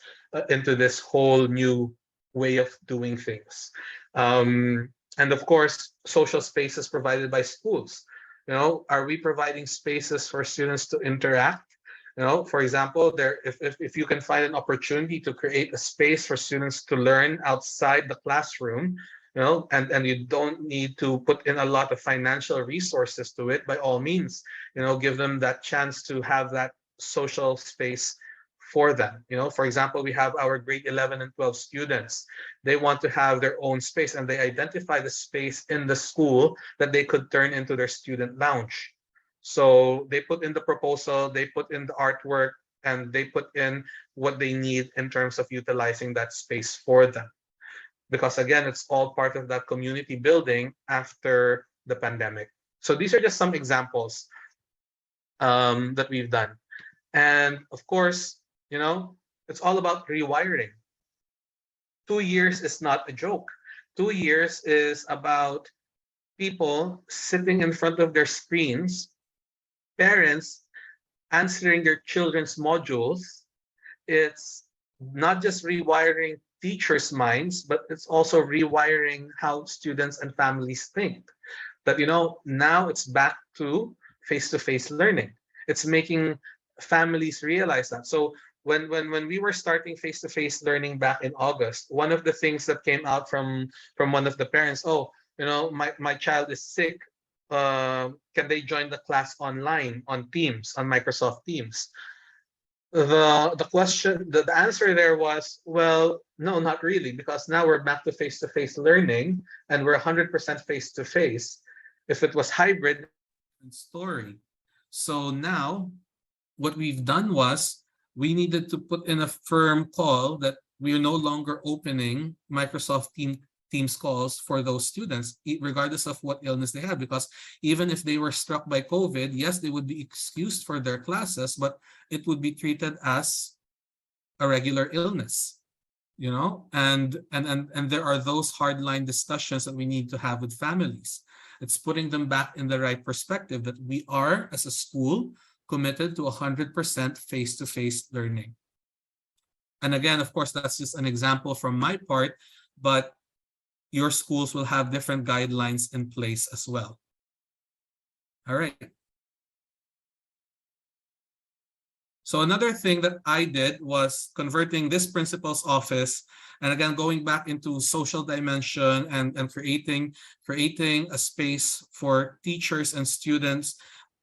whole new way of doing things. And of course, social spaces provided by schools. Are we providing spaces for students to interact? For example, if you can find an opportunity to create a space for students to learn outside the classroom, and you don't need to put in a lot of financial resources to it, by all means, give them that chance to have that social space for them. For example, we have our grade 11 and 12 students. They want to have their own space, and they identify the space in the school that they could turn into their student lounge. So they put in the proposal, they put in the artwork, and they put in what they need in terms of utilizing that space for them. Because again, it's all part of that community building after the pandemic. So these are just some examples that we've done. And of course, it's all about rewiring. 2 years is not a joke. 2 years is about people sitting in front of their screens, parents answering their children's modules. It's not just rewiring teachers' minds, but it's also rewiring how students and families think. That, now it's back to face-to-face learning. It's making families realize that. So when we were starting face-to-face learning back in August, one of the things that came out from one of the parents, my child is sick. Can they join the class online on Teams, on Microsoft Teams? The question, the answer there was, well, no, not really, because now we're back to face-to-face learning and we're 100% face-to-face. If it was hybrid story. So now what we've done was we needed to put in a firm call that we are no longer opening Microsoft Teams calls for those students, regardless of what illness they have, because even if they were struck by COVID, yes, they would be excused for their classes, but it would be treated as a regular illness, and there are those hardline discussions that we need to have with families. It's putting them back in the right perspective that we are, as a school, committed to 100% face-to-face learning. And again, of course, that's just an example from my part. but your schools will have different guidelines in place as well. All right. So another thing that I did was converting this principal's office, and again, going back into social dimension and creating a space for teachers and students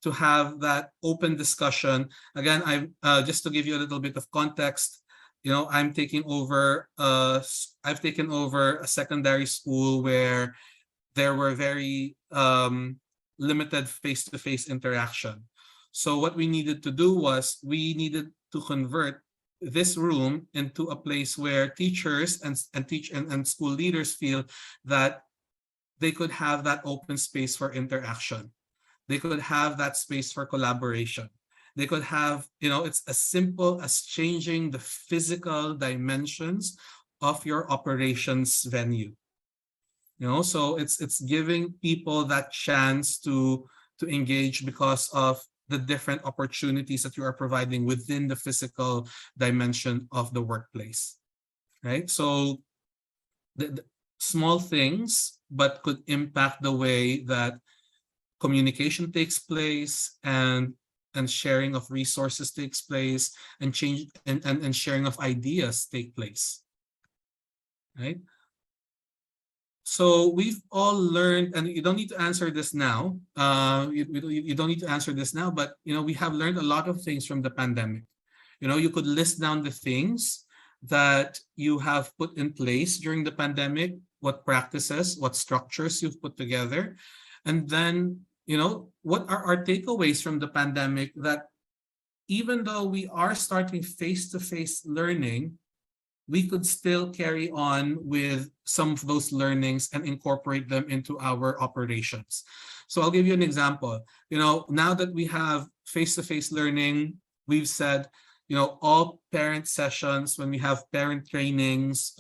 to have that open discussion. Again, just to give you a little bit of context, I've taken over a secondary school where there were very limited face-to-face interaction. So what we needed to do was we needed to convert this room into a place where teachers and school leaders feel that they could have that open space for interaction. They could have that space for collaboration. They could have, it's as simple as changing the physical dimensions of your operations venue. So it's giving people that chance to engage because of the different opportunities that you are providing within the physical dimension of the workplace, right? So the small things, but could impact the way that communication takes place and sharing of resources takes place and sharing of ideas take place, right? So we've all learned, and you don't need to answer this now. You don't need to answer this now, but we have learned a lot of things from the pandemic. You could list down the things that you have put in place during the pandemic, what practices, what structures you've put together, and then what are our takeaways from the pandemic, that even though we are starting face-to-face learning, we could still carry on with some of those learnings and incorporate them into our operations. So I'll give you an example. Now that we have face-to-face learning, we've said, all parent sessions, when we have parent trainings,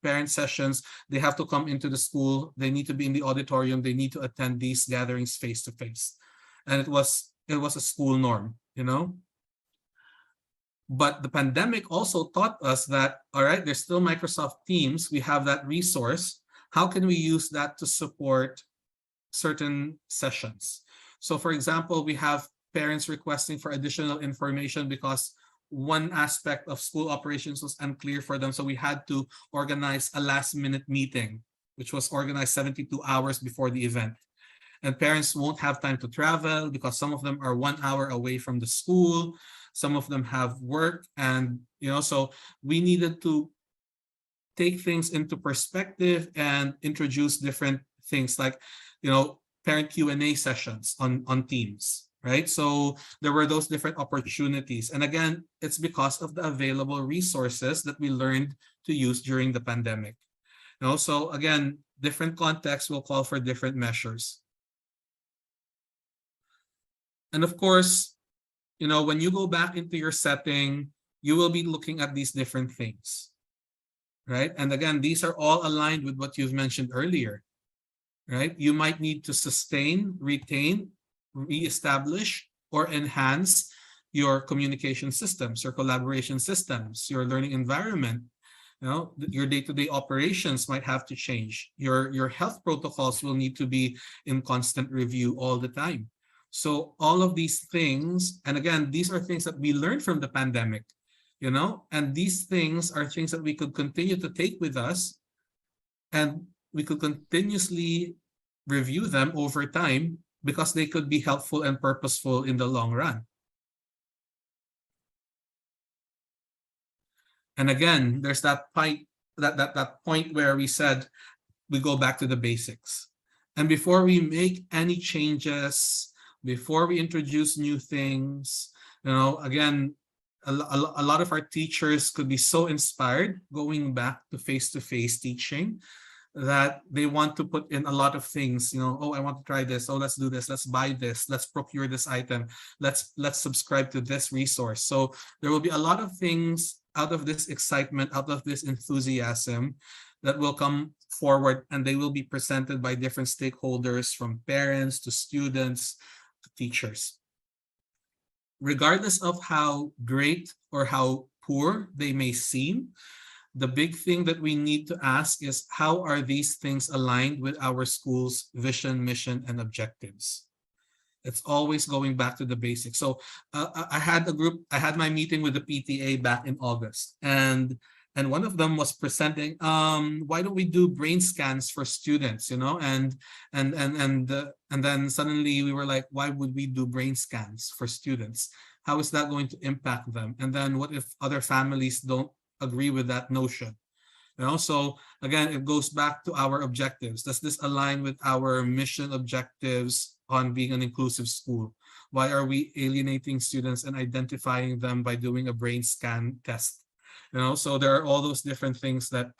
parent sessions, they have to come into the school. They need to be in the auditorium. They need to attend these gatherings face-to-face. And it was a school norm, But the pandemic also taught us that, all right, there's still Microsoft Teams. We have that resource. How can we use that to support certain sessions? So for example, we have parents requesting for additional information because one aspect of school operations was unclear for them. So we had to organize a last-minute meeting, which was organized 72 hours before the event. And parents won't have time to travel because some of them are 1 hour away from the school. Some of them have work, and so we needed to take things into perspective and introduce different things like, parent Q&A sessions on Teams, right? So there were those different opportunities. And again, it's because of the available resources that we learned to use during the pandemic. So again, different contexts will call for different measures. And of course, when you go back into your setting, you will be looking at these different things, right? And again, these are all aligned with what you've mentioned earlier, right? You might need to sustain, retain, reestablish, or enhance your communication systems, your collaboration systems, your learning environment. Your day-to-day operations might have to change. Your health protocols will need to be in constant review all the time. So all of these things, and again, these are things that we learned from the pandemic, and these things are things that we could continue to take with us, and we could continuously review them over time because they could be helpful and purposeful in the long run. And again, there's that point where we said we go back to the basics. And before we make any changes, before we introduce new things, again, a lot of our teachers could be so inspired going back to face-to-face teaching that they want to put in a lot of things. Oh, I want to try this. Oh, let's do this. Let's buy this. Let's procure this item. Let's subscribe to this resource. So there will be a lot of things out of this excitement, out of this enthusiasm that will come forward, and they will be presented by different stakeholders, from parents to students to teachers. Regardless of how great or how poor they may seem, the big thing that we need to ask is, how are these things aligned with our school's vision, mission, and objectives? It's always going back to the basics. So I had my meeting with the PTA back in August, and one of them was presenting, why don't we do brain scans for students, you know? And then suddenly we were like, why would we do brain scans for students? How is that going to impact them? And then what if other families don't agree with that notion? You know, so again, it goes back to our objectives. Does this align with our mission objectives on being an inclusive school? Why are we alienating students and identifying them by doing a brain scan test? You know, so there are all those different things that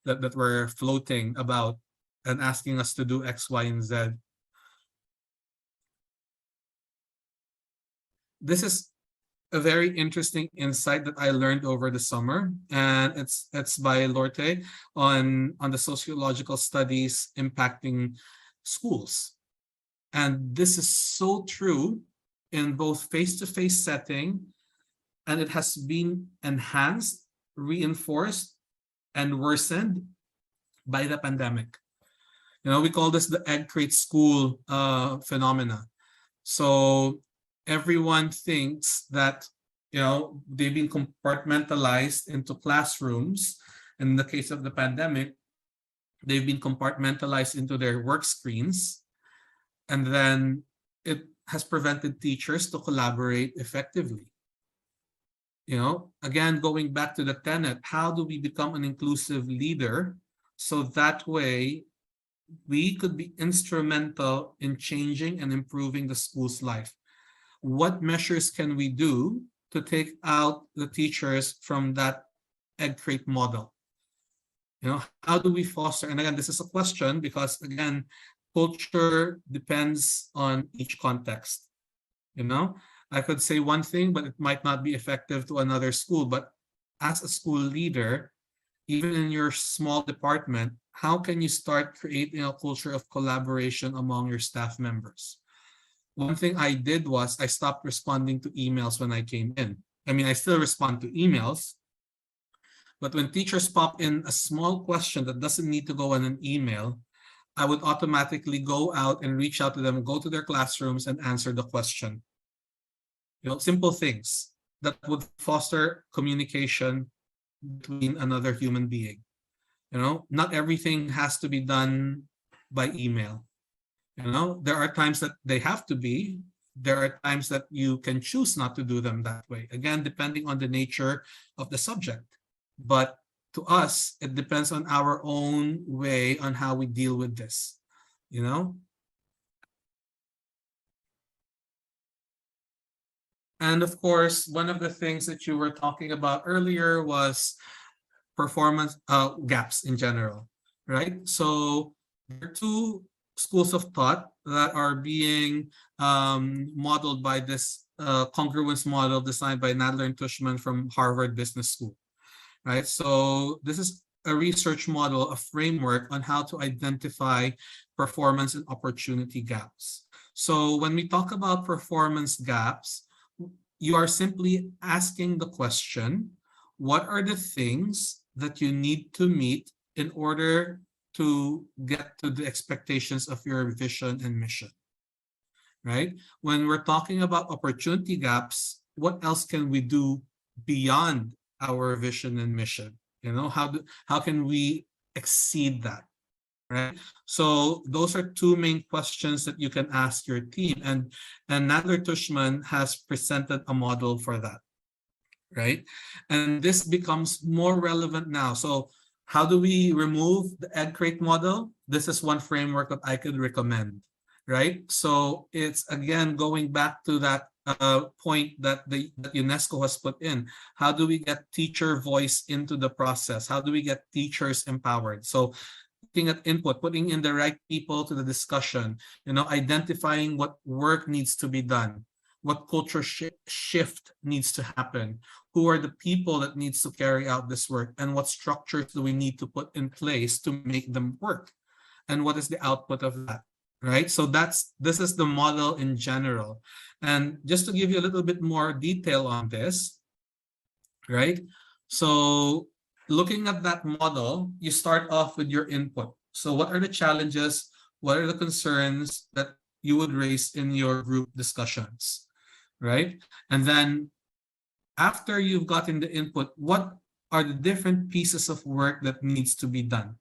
that were floating about and asking us to do X, Y, and Z. This is a very interesting insight that I learned over the summer, and it's by Lorte on the sociological studies impacting schools. And this is so true in both face-to-face setting, and it has been enhanced, reinforced, and worsened by the pandemic. You know, we call this the egg crate school phenomena. So everyone thinks that, you know, they've been compartmentalized into classrooms. In the case of the pandemic, they've been compartmentalized into their work screens. And then it has prevented teachers to collaborate effectively. You know, again, going back to the tenet, how do we become an inclusive leader so that way we could be instrumental in changing and improving the school's life? What measures can we do to take out the teachers from that egg crate model? You know, how do we foster? And again, this is a question because, again, culture depends on each context. You know, I could say one thing, but it might not be effective to another school. But as a school leader, even in your small department, how can you start creating a culture of collaboration among your staff members? One thing I did was I stopped responding to emails when I came in. I mean, I still respond to emails, but when teachers pop in a small question that doesn't need to go in an email, I would automatically go out and reach out to them, go to their classrooms and answer the question. You know, simple things that would foster communication between another human being. You know, not everything has to be done by email. You know, there are times that they have to be. There are times that you can choose not to do them that way. Again, depending on the nature of the subject. But to us, it depends on our own way on how we deal with this. You know? And of course, one of the things that you were talking about earlier was performance gaps in general, right? So there are two schools of thought that are being modeled by this congruence model designed by Nadler and Tushman from Harvard Business School, right? So this is a research model, a framework on how to identify performance and opportunity gaps. So when we talk about performance gaps, you are simply asking the question, what are the things that you need to meet in order to get to the expectations of your vision and mission, right? When we're talking about opportunity gaps, what else can we do beyond our vision and mission? You know, how can we exceed that, right? So those are two main questions that you can ask your team, and Nadler Tushman has presented a model for that, right? And this becomes more relevant now. So how do we remove the egg crate model? This is one framework that I could recommend, right? So it's again going back to that point that that UNESCO has put in. How do we get teacher voice into the process? How do we get teachers empowered? So looking at input, putting in the right people to the discussion, you know, identifying what work needs to be done, what culture shift needs to happen, who are the people that needs to carry out this work, and what structures do we need to put in place to make them work, and what is the output of that, right? So this is the model in general. And just to give you a little bit more detail on this, right? So looking at that model, you start off with your input. So what are the challenges? What are the concerns that you would raise in your group discussions, right? And then after you've gotten the input, what are the different pieces of work that needs to be done?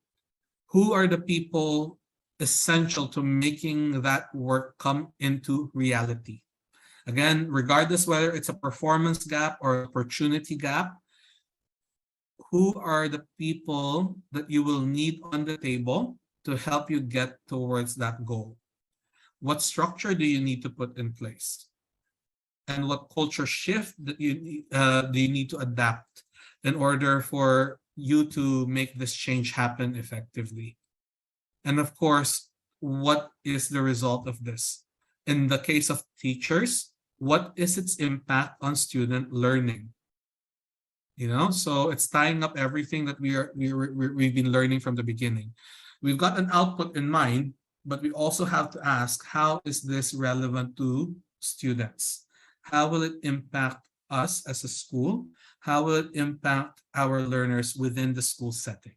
Who are the people essential to making that work come into reality? Again, regardless whether it's a performance gap or opportunity gap, who are the people that you will need on the table to help you get towards that goal? What structure do you need to put in place? And what culture shift that do you need to adapt in order for you to make this change happen effectively? And of course, what is the result of this? In the case of teachers, what is its impact on student learning? So it's tying up everything that we've been learning from the beginning. We've got an output in mind, but we also have to ask, how is this relevant to students? How will it impact us as a school? How will it impact our learners within the school setting?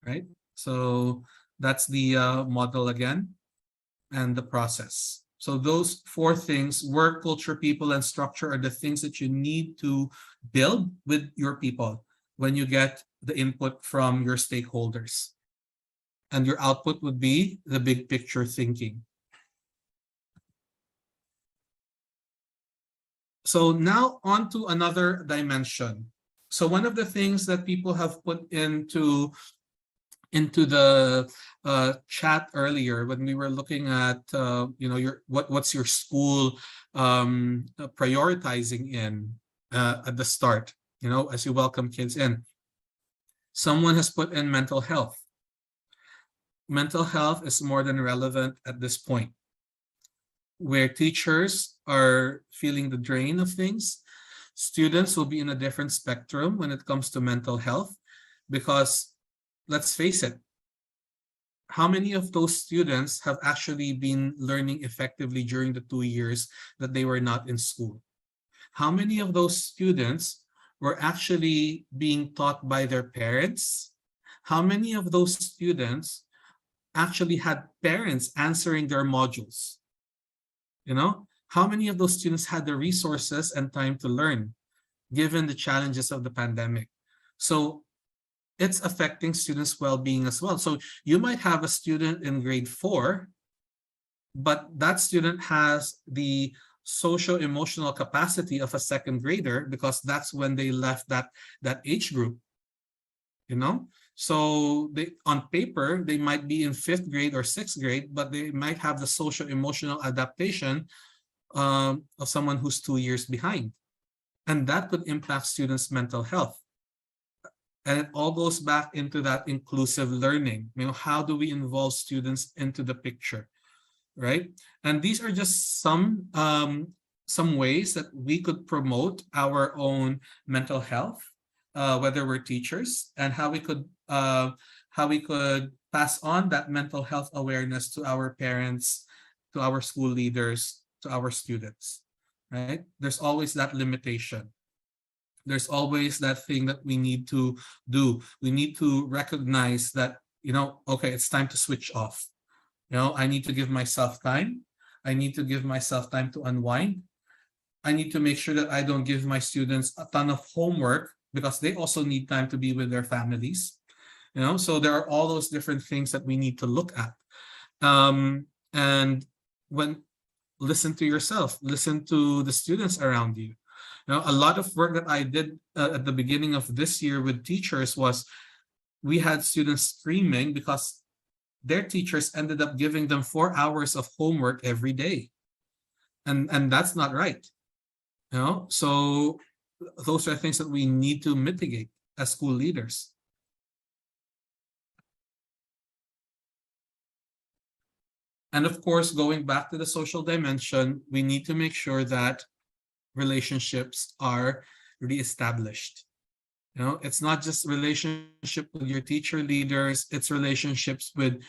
Right? So that's the model again, and the process. So those four things, work, culture, people, and structure, are the things that you need to build with your people when you get the input from your stakeholders. And your output would be the big picture thinking. So now on to another dimension. So one of the things that people have put into the chat earlier when we were looking at what's your school prioritizing in at the start, as you welcome kids in. Someone has put in mental health. Mental health is more than relevant at this point, where teachers are feeling the drain of things. Students will be in a different spectrum when it comes to mental health, because let's face it, how many of those students have actually been learning effectively during the 2 years that they were not in school? How many of those students were actually being taught by their parents? How many of those students actually had parents answering their modules? How many of those students had the resources and time to learn, given the challenges of the pandemic? So it's affecting students' well-being as well. So you might have a student in grade 4, but that student has the socio-emotional capacity of a second grader, because that's when they left that age group. So on paper, they might be in 5th grade or 6th grade, but they might have the socio-emotional adaptation of someone who's 2 years behind. And that could impact students' mental health. And it all goes back into that inclusive learning. How do we involve students into the picture, right? And these are just some ways that we could promote our own mental health, whether we're teachers, and how we could pass on that mental health awareness to our parents, to our school leaders, to our students, right? There's always that limitation. There's always that thing that we need to do. We need to recognize that, okay, it's time to switch off. I need to give myself time. I need to give myself time to unwind. I need to make sure that I don't give my students a ton of homework, because they also need time to be with their families. So there are all those different things that we need to look at. And listen to yourself, listen to the students around you. A lot of work that I did at the beginning of this year with teachers was, we had students screaming because their teachers ended up giving them 4 hours of homework every day. And that's not right. So those are things that we need to mitigate as school leaders. And of course, going back to the social dimension, we need to make sure that relationships are reestablished. It's not just relationship with your teacher leaders, it's relationships with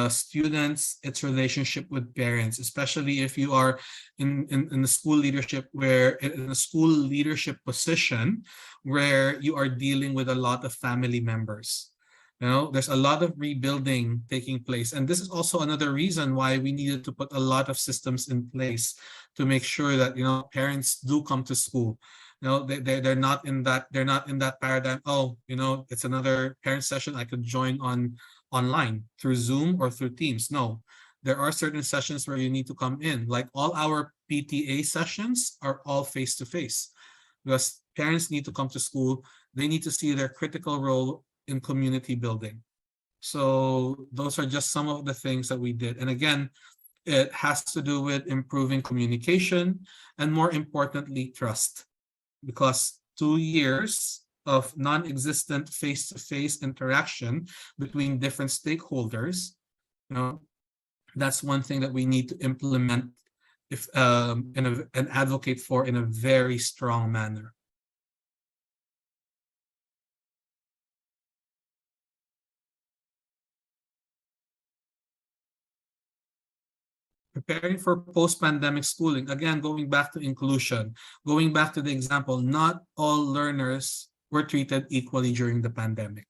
students, it's relationship with parents, especially if you are in the school leadership, where in a school leadership position where you are dealing with a lot of family members. There's a lot of rebuilding taking place. And this is also another reason why we needed to put a lot of systems in place to make sure that, parents do come to school. They're not in that paradigm. Oh, it's another parent session, I could join online through Zoom or through Teams. No, there are certain sessions where you need to come in. Like all our PTA sessions are all face to face, because parents need to come to school. They need to see their critical role in community building. So those are just some of the things that we did. And again, it has to do with improving communication and, more importantly, trust. Because 2 years of non-existent face-to-face interaction between different stakeholders, that's one thing that we need to implement if and advocate for in a very strong manner. Preparing for post-pandemic schooling, again, going back to inclusion, going back to the example, not all learners were treated equally during the pandemic.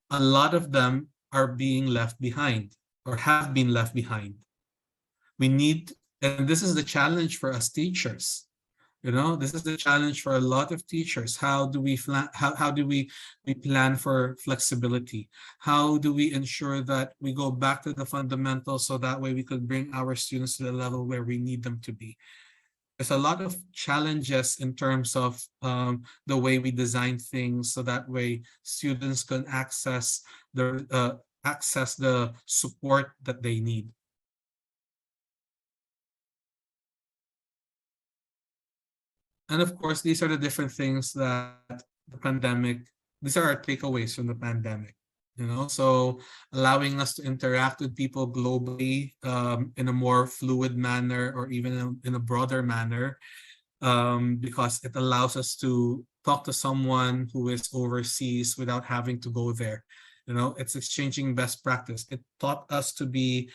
A lot of them are being left behind or have been left behind. We need, and this is the challenge for us teachers. This is the challenge for a lot of teachers. How do we plan for flexibility? How do we ensure that we go back to the fundamentals so that way we could bring our students to the level where we need them to be? There's a lot of challenges in terms of the way we design things, so that way students can access the support that they need. And of course, these are the different things that these are our takeaways from the pandemic. So allowing us to interact with people globally in a more fluid manner, or even in a broader manner, because it allows us to talk to someone who is overseas without having to go there. It's exchanging best practice. It taught us to be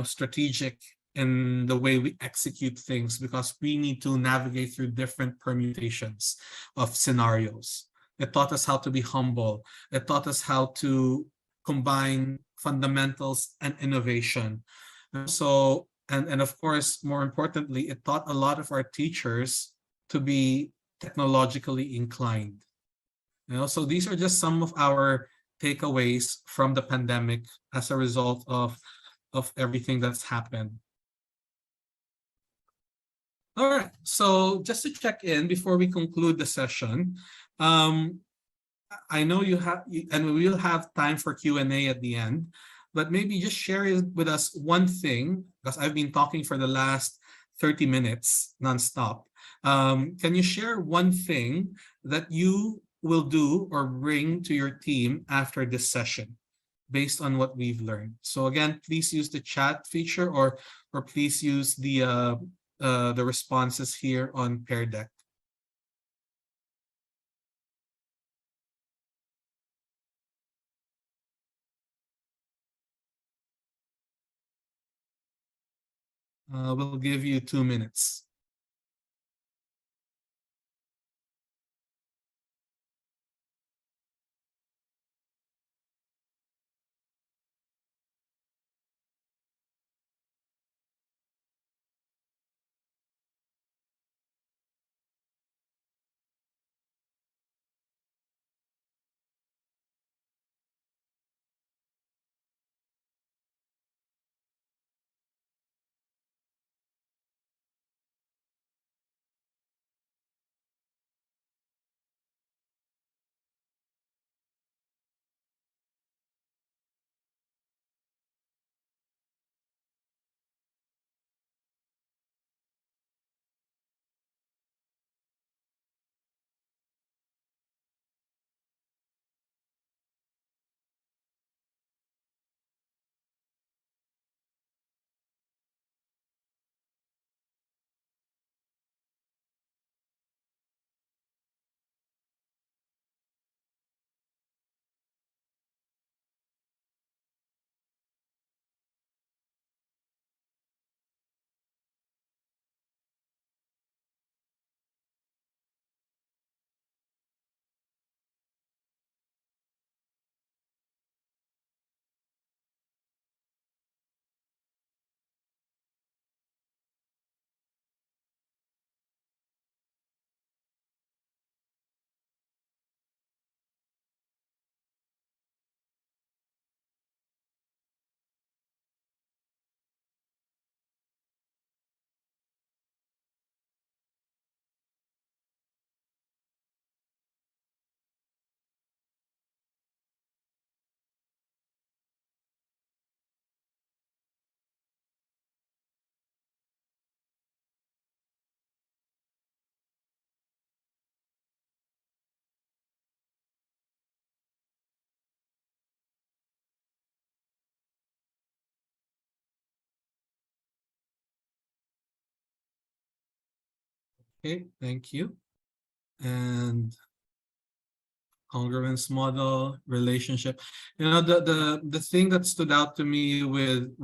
strategic in the way we execute things, because we need to navigate through different permutations of scenarios. It taught us how to be humble. It taught us how to combine fundamentals and innovation. And of course, more importantly, it taught a lot of our teachers to be technologically inclined. So these are just some of our takeaways from the pandemic as a result of everything that's happened. All right. So just to check in before we conclude the session, I know you have, and we will have time for Q&A at the end, but maybe just share with us one thing, because I've been talking for the last 30 minutes nonstop. Can you share one thing that you will do or bring to your team after this session based on what we've learned? So again, please use the chat feature, or please use the responses here on Pear Deck. We'll give you 2 minutes. Okay, thank you. And congruence model, relationship. You know, the thing that stood out to me with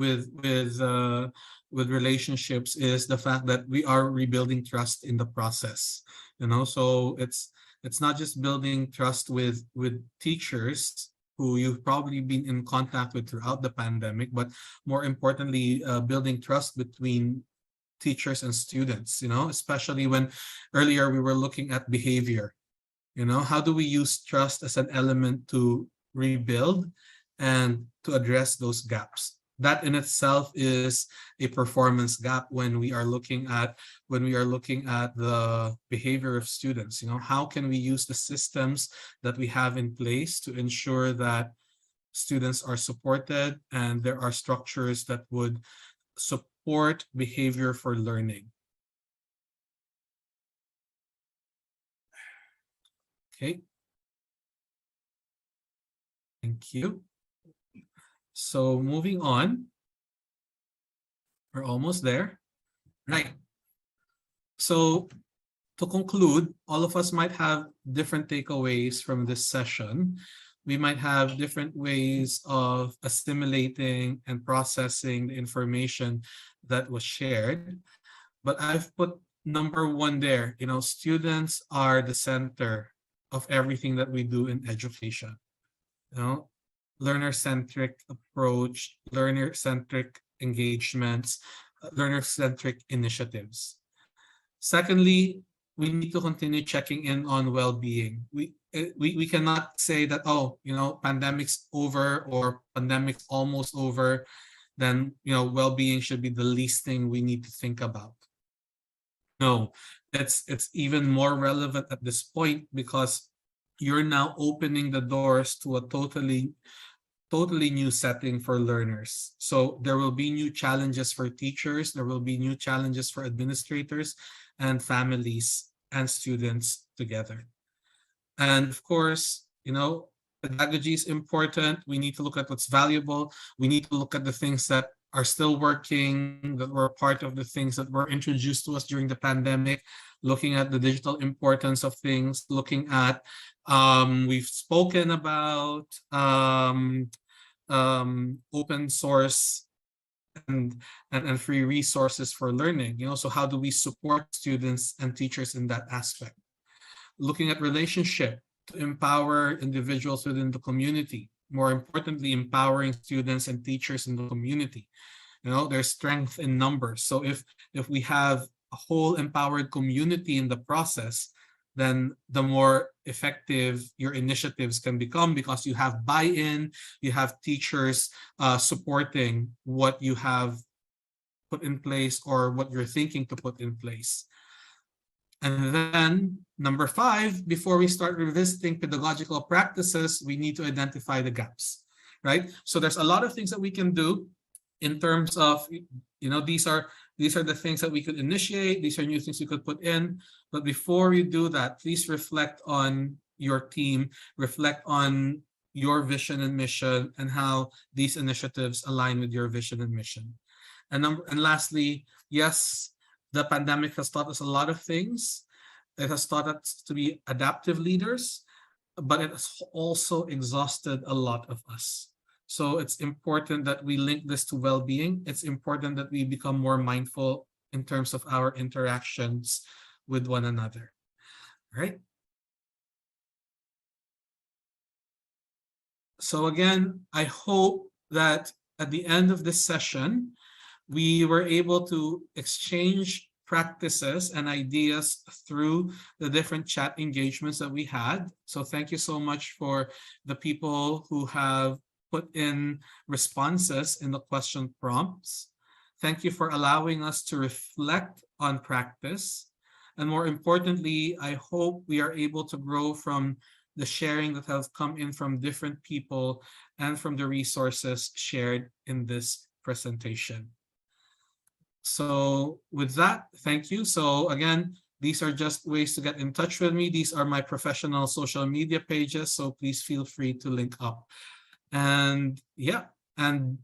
relationships is the fact that we are rebuilding trust in the process. You know, so it's not just building trust with teachers who you've probably been in contact with throughout the pandemic, but more importantly, building trust between teachers and students, you know, especially when earlier we were looking at behavior. You know, how do we use trust as an element to rebuild and to address those gaps? That in itself is a performance gap when we are looking at the behavior of students. You know, how can we use the systems that we have in place to ensure that students are supported and there are structures that would support behavior for learning. Okay. Thank you. So moving on, we're almost there. Right. So to conclude, all of us might have different takeaways from this session. We might have different ways of assimilating and processing the information that was shared. But I've put number one there. You know, students are the center of everything that we do in education. You know, learner-centric approach, learner-centric engagements, learner-centric initiatives. Secondly, we need to continue checking in on well-being. We cannot say that, oh, you know, pandemic's over or pandemic's almost over, then, you know, well-being should be the least thing we need to think about. No, it's even more relevant at this point because you're now opening the doors to a totally new setting for learners. So there will be new challenges for teachers, there will be new challenges for administrators and families and students together. And of course, you know, pedagogy is important. We need to look at what's valuable. We need to look at the things that are still working, that were part of the things that were introduced to us during the pandemic, looking at the digital importance of things, looking at, we've spoken about open source and free resources for learning. You know, so how do we support students and teachers in that aspect? Looking at relationship to empower individuals within the community. More importantly, empowering students and teachers in the community. You know, there's strength in numbers. So if we have a whole empowered community in the process, then the more effective your initiatives can become because you have buy-in, you have teachers supporting what you have put in place or what you're thinking to put in place. And then number 5, before we start revisiting pedagogical practices, we need to identify the gaps, right? So there's a lot of things that we can do in terms of, you know, these are the things that we could initiate, these are new things we could put in. But before you do that, please reflect on your team, reflect on your vision and mission and how these initiatives align with your vision and mission. And lastly, yes, the pandemic has taught us a lot of things. It has taught us to be adaptive leaders, but it has also exhausted a lot of us. So it's important that we link this to well-being. It's important that we become more mindful in terms of our interactions with one another. All right. So again, I hope that at the end of this session, we were able to exchange practices and ideas through the different chat engagements that we had. So thank you so much for the people who have put in responses in the question prompts. Thank you for allowing us to reflect on practice. And more importantly, I hope we are able to grow from the sharing that has come in from different people and from the resources shared in this presentation. So with that, thank you. So again, these are just ways to get in touch with me. These are my professional social media pages, so please feel free to link up. And yeah, and